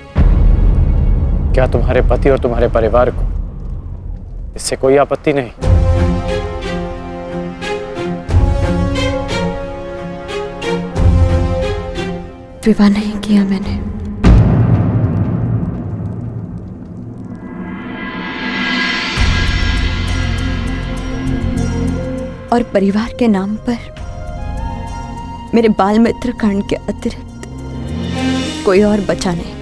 Speaker 8: क्या तुम्हारे पति और तुम्हारे परिवार को इससे कोई आपत्ति नहीं?
Speaker 22: विवाह नहीं किया मैंने। और परिवार के नाम पर मेरे बाल मित्र कर्ण के अतिरिक्त कोई और बचा नहीं।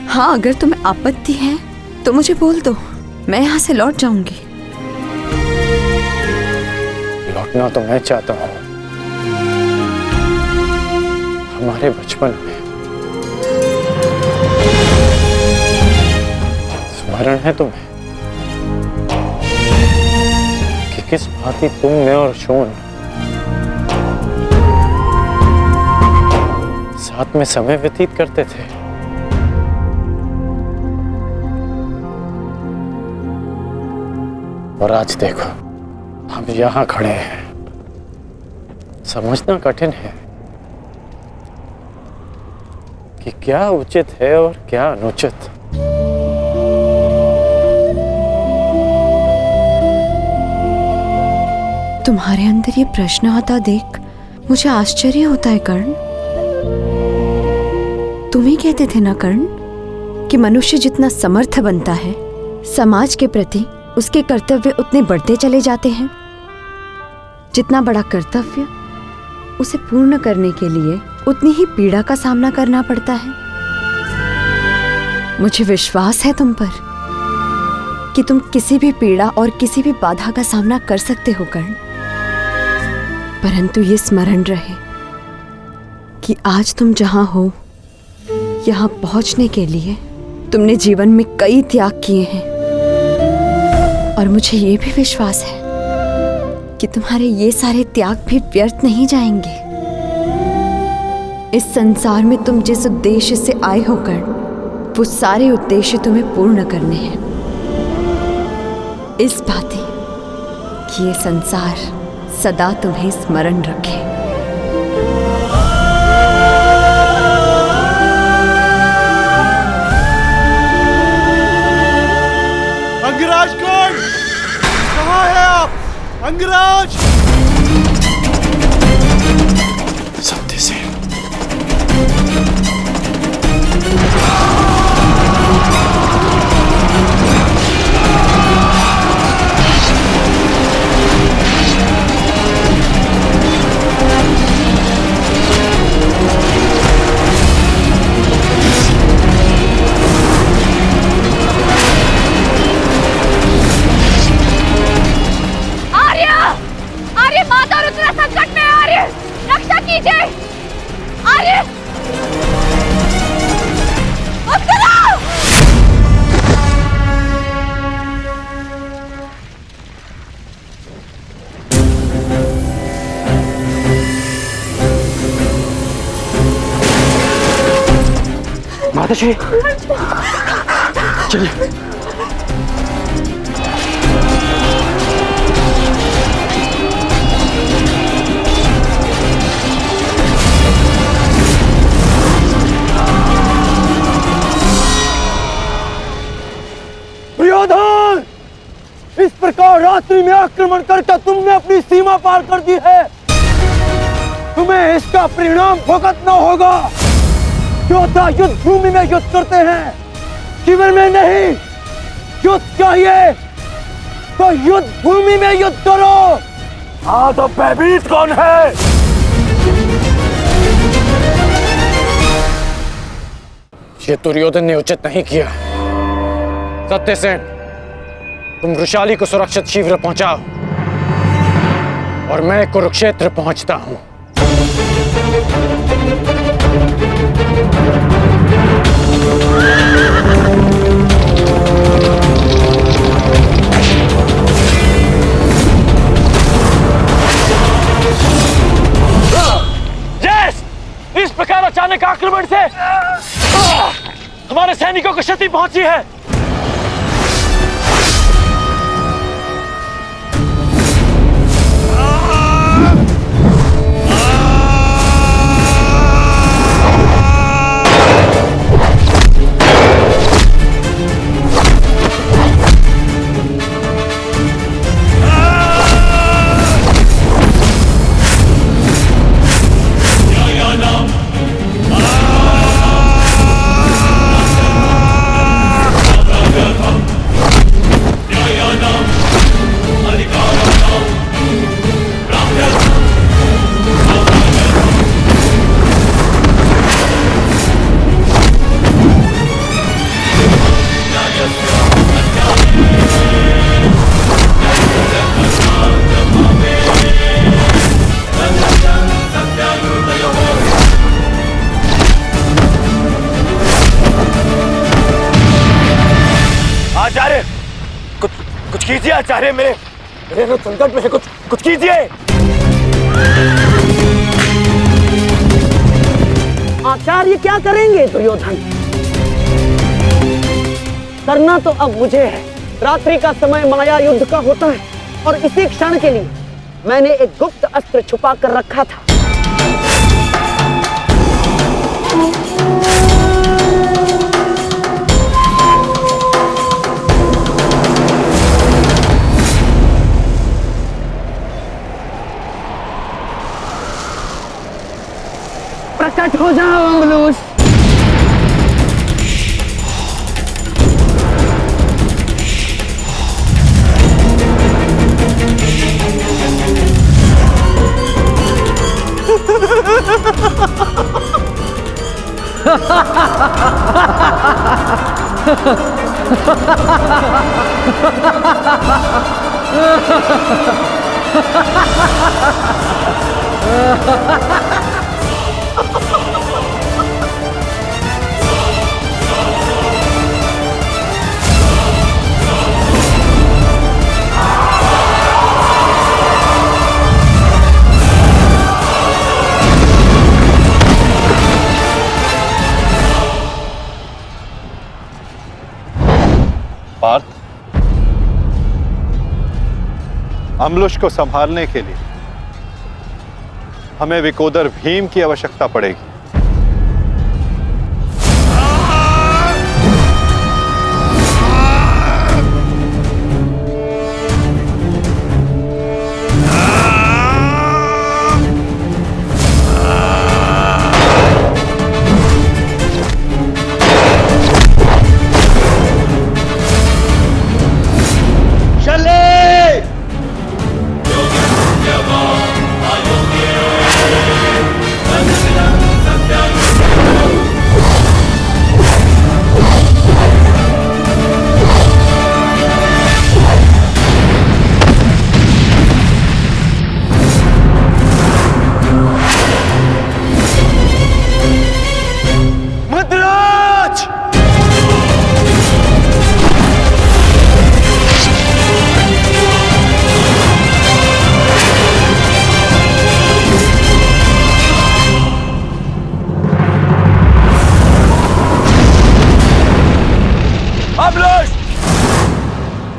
Speaker 22: हाँ, अगर तुम्हें आपत्ति है तो मुझे बोल दो, मैं यहाँ से लौट जाऊंगी।
Speaker 8: लौटना तो मैं चाहता हूँ। हमारे बचपन में स्मरण है तुम्हें कि किस भांति तुम, मैं और शोन साथ में समय व्यतीत करते थे। और आज देखो, हम यहाँ खड़े हैं। समझना कठिन है कि क्या उचित है और क्या अनुचित।
Speaker 22: तुम्हारे अंदर ये प्रश्न आता देख मुझे आश्चर्य होता है कर्ण। तुम ही कहते थे ना कर्ण कि मनुष्य जितना समर्थ बनता है, समाज के प्रति उसके कर्तव्य उतने बढ़ते चले जाते हैं। जितना बड़ा कर्तव्य, उसे पूर्ण करने के लिए उतनी ही पीड़ा का सामना करना पड़ता है। मुझे विश्वास है तुम पर कि तुम किसी भी पीड़ा और किसी भी बाधा का सामना कर सकते हो कर्ण। परंतु ये स्मरण रहे कि आज तुम जहां हो, यहां पहुंचने के लिए तुमने जीवन में कई त्याग किए हैं। और मुझे ये भी विश्वास है कि तुम्हारे ये सारे त्याग भी व्यर्थ नहीं जाएंगे। इस संसार में तुम जिस उद्देश्य से आए हो कर्ण, वो सारे उद्देश्य तुम्हें पूर्ण करने हैं। इस बात कि ये संसार सदा तुम्हें स्मरण रखे।
Speaker 13: अंगराज कर्ण, कहाँ है आप? अंगराज!
Speaker 18: सत्यसेन,
Speaker 11: माताश्री, चलिए।
Speaker 7: दुर्योधन, इस प्रकार रात्रि में आक्रमण करके तुमने अपनी सीमा पार कर दी है। तुम्हें इसका परिणाम भुगतना होगा। योद्धा युद्ध भूमि में युद्ध करते हैं, शिविर में नहीं। युद्ध चाहिए तो युद्ध भूमि में युद्ध करो। हाँ, तो भयभीत कौन है?
Speaker 11: ये दुर्योधन ने उचित नहीं किया। सत्यसेन, तुम वृषाली को सुरक्षित शिविर पहुंचाओ और मैं कुरुक्षेत्र पहुंचता हूं।
Speaker 21: यस! इस प्रकार अचानक आक्रमण से हमारे सैनिकों को क्षति पहुंची है। आचार्य, कुछ कीजिए। आचार्य, मेरे तो संकट में है। कुछ कीजिए।
Speaker 5: आचार्य क्या करेंगे दुर्योधन? करना तो अब मुझे है। रात्रि का समय माया युद्ध का होता है और इसी क्षण के लिए मैंने एक गुप्त अस्त्र छुपा कर रखा था। प्रकट हो जाओ अंगलूस।
Speaker 1: अम्बुश को संभालने के लिए हमें विकोदर भीम की आवश्यकता पड़ेगी।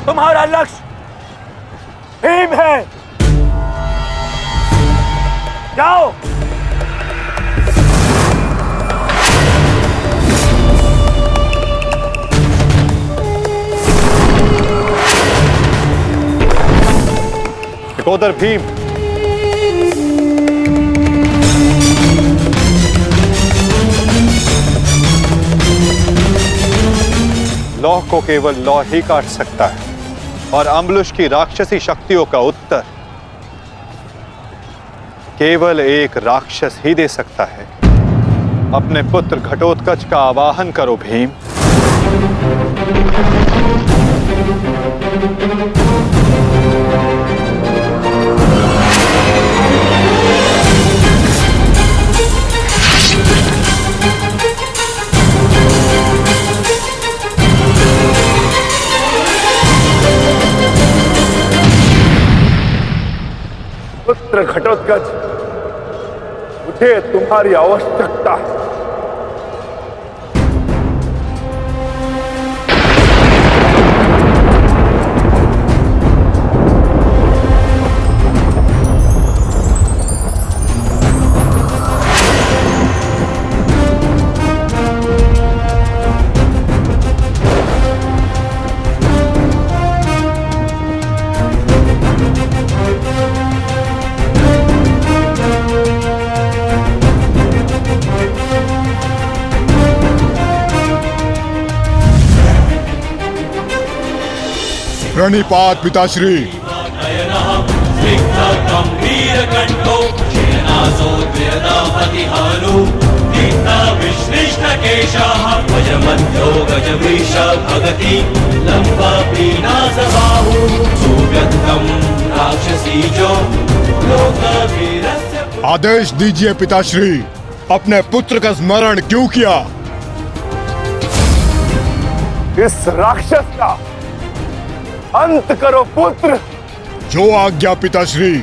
Speaker 7: तुम्हारा लक्ष्य भीम है। जाओ।
Speaker 1: विकोदर भीम, लौह को केवल लौह ही काट सकता है और अम्बुश की राक्षसी शक्तियों का उत्तर केवल एक राक्षस ही दे सकता है। अपने पुत्र घटोत्कच का आवाहन करो भीम।
Speaker 8: पुत्र घटोत्कच, मुझे तुम्हारी आवश्यकता है।
Speaker 21: प्रणिपात पिताश्री। आदेश दीजिए पिताश्री, अपने पुत्र का स्मरण क्यों किया?
Speaker 8: इस राक्षस का अंत करो पुत्र।
Speaker 21: जो आज्ञा पिताश्री।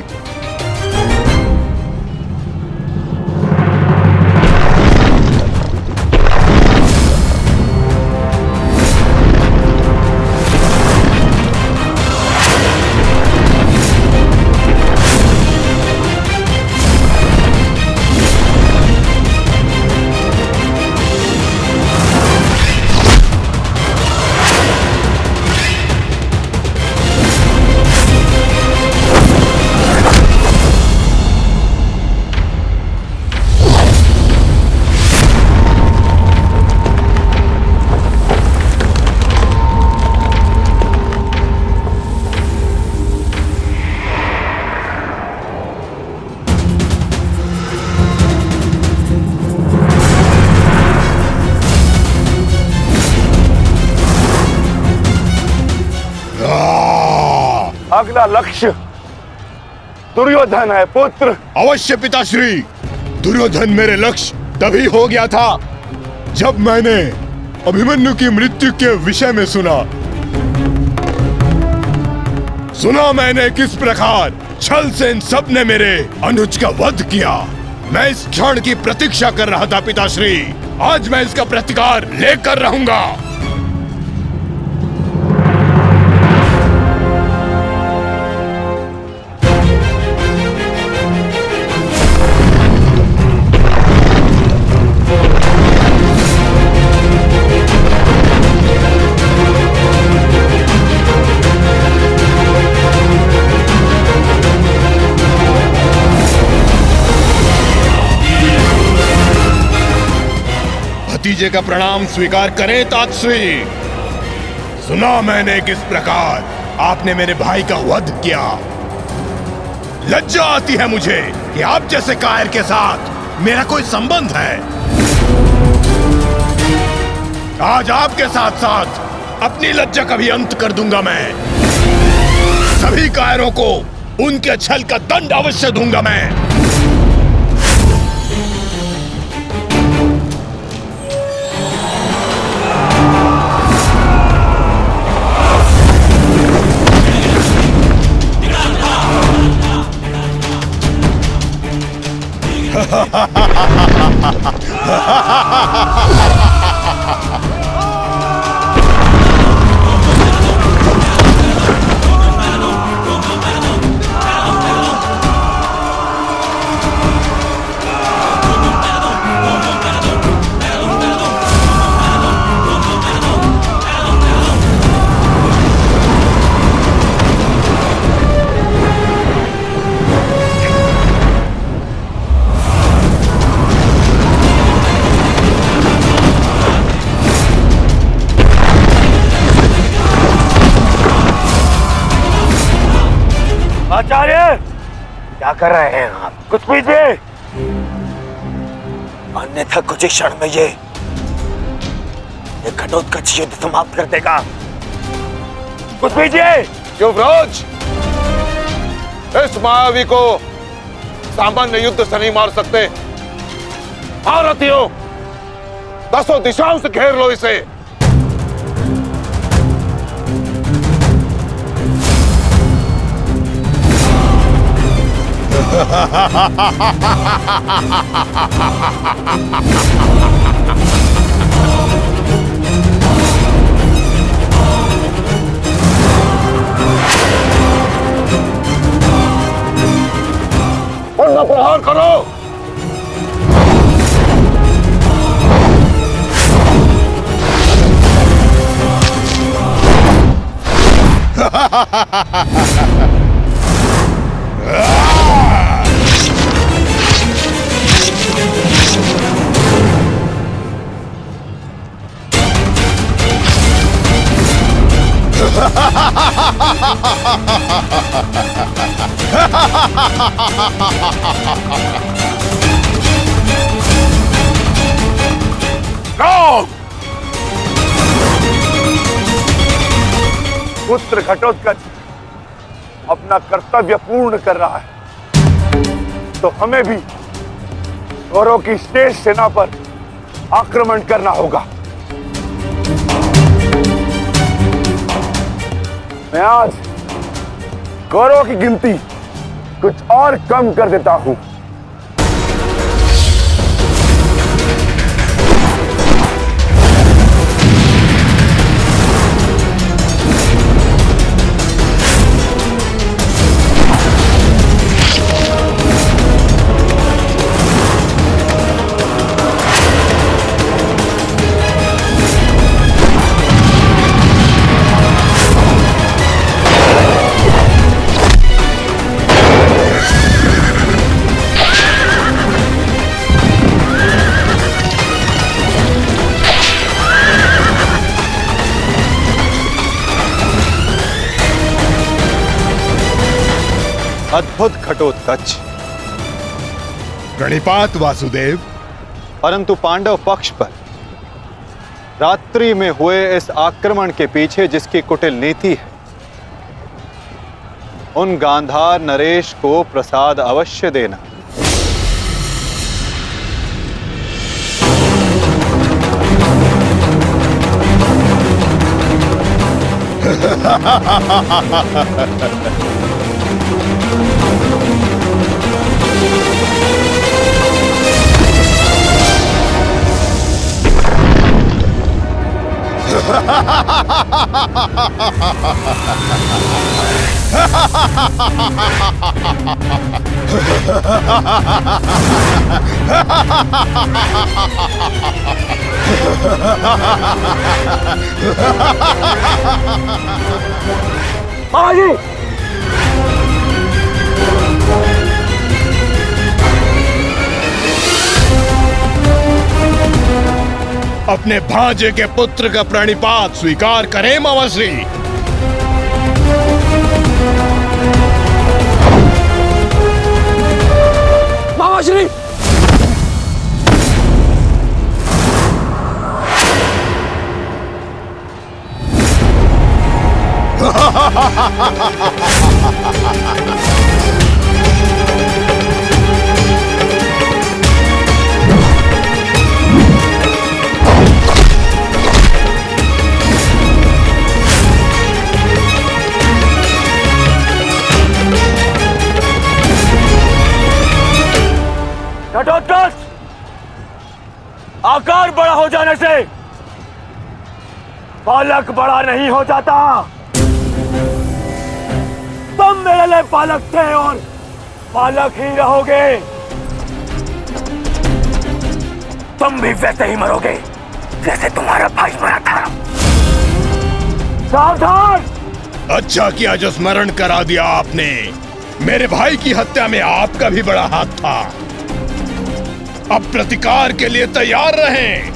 Speaker 8: अगला लक्ष्य दुर्योधन है पुत्र।
Speaker 21: अवश्य पिताश्री, दुर्योधन मेरे लक्ष्य तभी हो गया था जब मैंने अभिमन्यु की मृत्यु के विषय में सुना मैंने किस प्रकार छल से इन सब ने मेरे अनुज का वध किया। मैं इस क्षण की प्रतीक्षा कर रहा था पिताश्री। आज मैं इसका प्रतिकार लेकर रहूंगा। भतीजे का प्रणाम स्वीकार करें तातश्री। सुना मैंने किस प्रकार आपने मेरे भाई का वध किया। लज्जा आती है मुझे कि आप जैसे कायर के साथ मेरा कोई संबंध है। आज आपके साथ साथ अपनी लज्जा का भी अंत कर दूंगा मैं। सभी कायरों को उनके छल का दंड अवश्य दूंगा मैं।
Speaker 8: आचार्य, क्या कर रहे हैं आप? कुछ पीजिए, अन्यथा कुछ ही क्षण में ये घटोत्कच युद्ध समाप्त कर देगा। कुछ पीजिए।
Speaker 4: युवराज, इस मायावी को सामान्य युद्ध से नहीं मार सकते। भारतीयों, 10 दिशाओं से घेर लो इसे। उनका प्रहार करो।
Speaker 8: पुत्र घटोत्कच अपना कर्तव्य पूर्ण कर रहा है, तो हमें भी कौरवों की शेष सेना पर आक्रमण करना होगा। मैं आज कौरवों की गिनती कुछ और कम कर देता हूं।
Speaker 1: अद्भुत घटोत्कच।
Speaker 21: प्रणिपात वासुदेव।
Speaker 1: परंतु पांडव पक्ष पर रात्रि में हुए इस आक्रमण के पीछे जिसकी कुटिल नीति है, उन गांधार नरेश को प्रसाद अवश्य देना।
Speaker 8: महाराज,
Speaker 21: अपने भांजे के पुत्र का प्रणिपात स्वीकार करें मामाश्री।
Speaker 19: मामाश्री,
Speaker 7: घटोत्कच, आकार बड़ा हो जाने से बालक बड़ा नहीं हो जाता। तुम मेरे लिए बालक थे और बालक ही रहोगे। तुम भी वैसे ही मरोगे जैसे तुम्हारा भाई मरा था। सावधान!
Speaker 21: अच्छा किया जो स्मरण करा दिया आपने। मेरे भाई की हत्या में आपका भी बड़ा हाथ था। अब प्रतिकार के लिए तैयार रहें।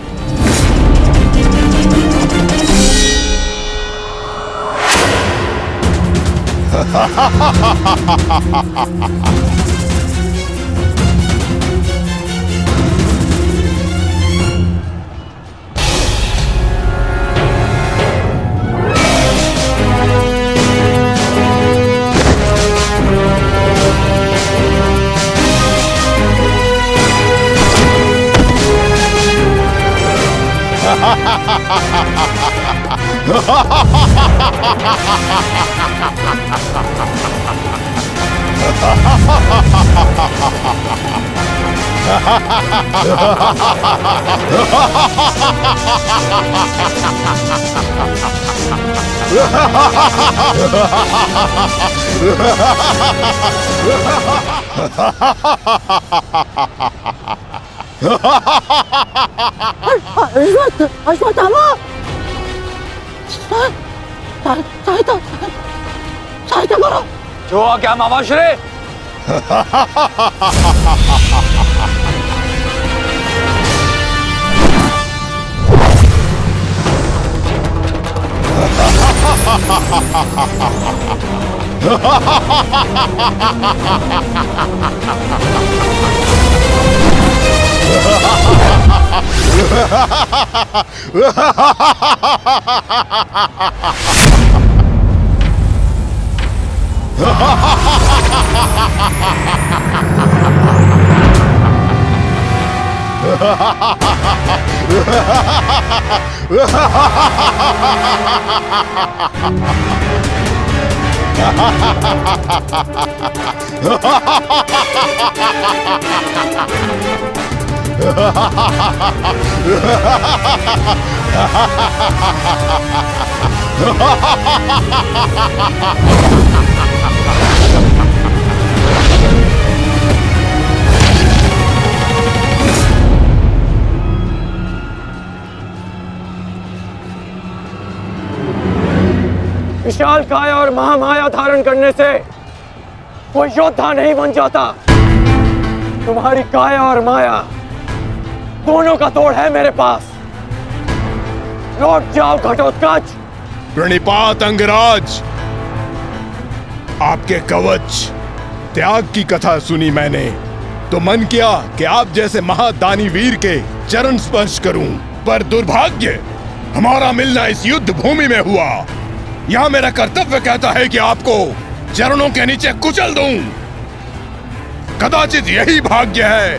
Speaker 5: अश्वत्थामा, सहायता करो।
Speaker 7: जो आ गया मामाश्री। विशाल काया और महामाया धारण करने से कोई योद्धा नहीं बन जाता। तुम्हारी काया और माया दोनों का तोड़ है मेरे पास। लौट जाओ घटोत्कच।
Speaker 21: प्रणिपात अंगराज। आपके कवच त्याग की कथा सुनी मैंने तो मन किया कि आप जैसे महादानी वीर के चरण स्पर्श करूं, पर दुर्भाग्य हमारा मिलना इस युद्ध भूमि में हुआ। यहाँ मेरा कर्तव्य कहता है कि आपको चरणों के नीचे कुचल दूं। कदाचित यही भाग्य है।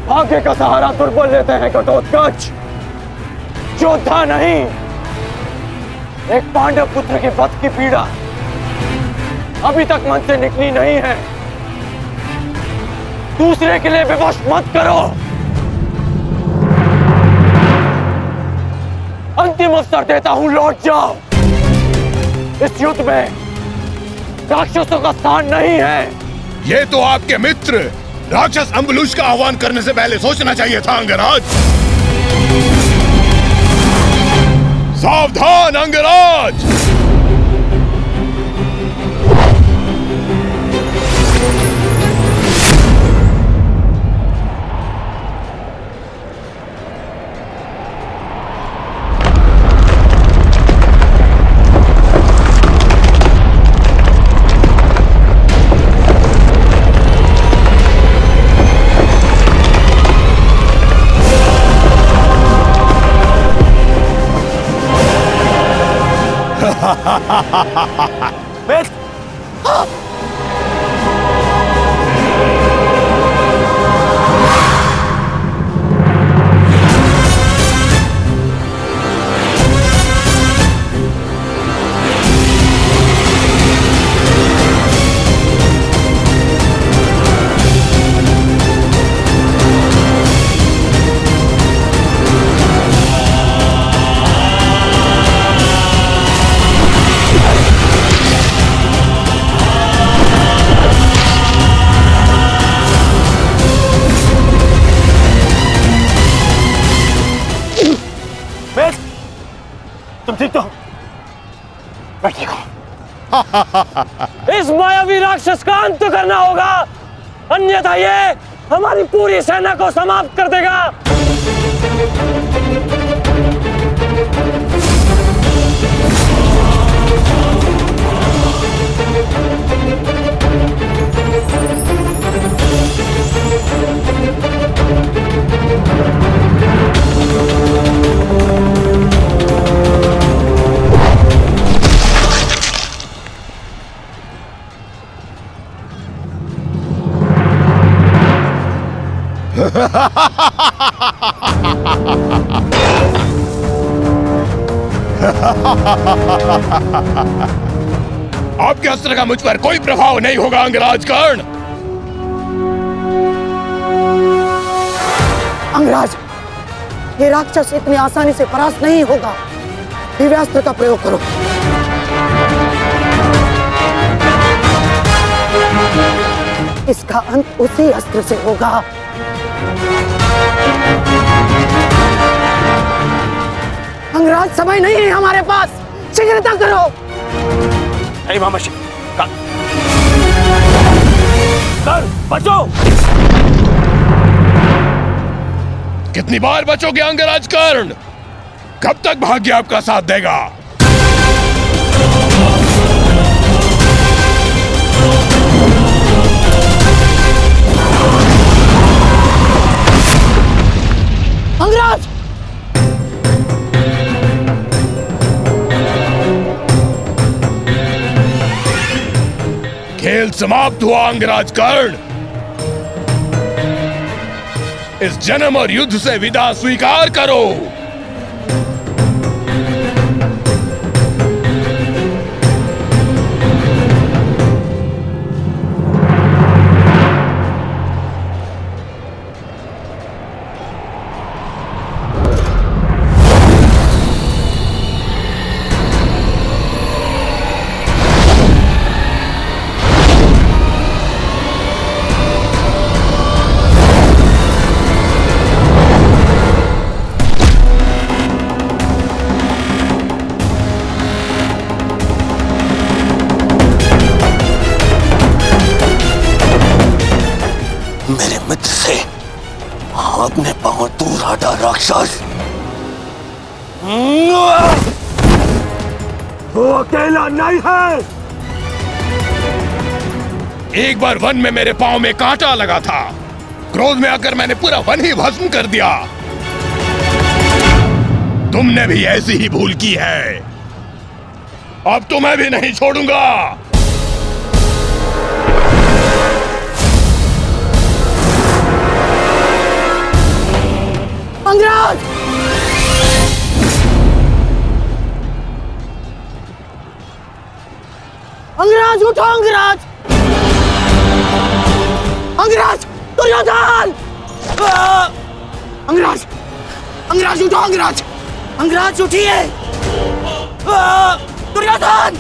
Speaker 7: भाग्य का सहारा दुर्बल लेते हैं घटोत्कच, योद्धा नहीं। एक पांडव पुत्र के वध की पीड़ा अभी तक मन से निकली नहीं है। दूसरे के लिए विवश मत करो। अंतिम अवसर देता हूं, लौट जाओ। इस युद्ध में राक्षसों का स्थान नहीं है।
Speaker 21: ये तो आपके मित्र राक्षस अम्बुलुष का आह्वान करने से पहले सोचना चाहिए था अंगराज। सावधान अंगराज।
Speaker 20: तुम ठीक तो हो? मैं ठीक हूं।
Speaker 11: इस मायावी राक्षस का अंत करना होगा, अन्यथा ये हमारी पूरी सेना को समाप्त कर देगा।
Speaker 21: आपके अस्त्र का मुझ पर कोई प्रभाव नहीं होगा अंगराज कर्ण।
Speaker 5: अंगराज, ये राक्षस इतनी आसानी से परास्त नहीं होगा। दिव्यास्त्र का प्रयोग करो। इसका अंत उसी अस्त्र से होगा। अंगराज, समय नहीं है हमारे पास, शीघ्रता करो।
Speaker 20: बचो।
Speaker 21: कितनी बार बचोगे अंगराज कर्ण? कब तक भाग्य आपका साथ देगा?
Speaker 5: अंगराज!
Speaker 21: खेल समाप्त हुआ अंगराज कर्ण। इस जन्म और युद्ध से विदा स्वीकार करो।
Speaker 19: मेरे मित्र से अपने पांव दूर हटा राक्षस।
Speaker 20: वो अकेला नहीं है।
Speaker 21: एक बार वन में मेरे पांव में कांटा लगा था। क्रोध में आकर मैंने पूरा वन ही भस्म कर दिया। तुमने भी ऐसी ही भूल की है। अब तो मैं भी नहीं छोड़ूंगा।
Speaker 5: अंगराज! अंगराज, उठो अंगराज! अंगराज! दुर्योधन! अंगराज! अंगराज, उठो अंगराज! अंगराज, उठिए! दुर्योधन!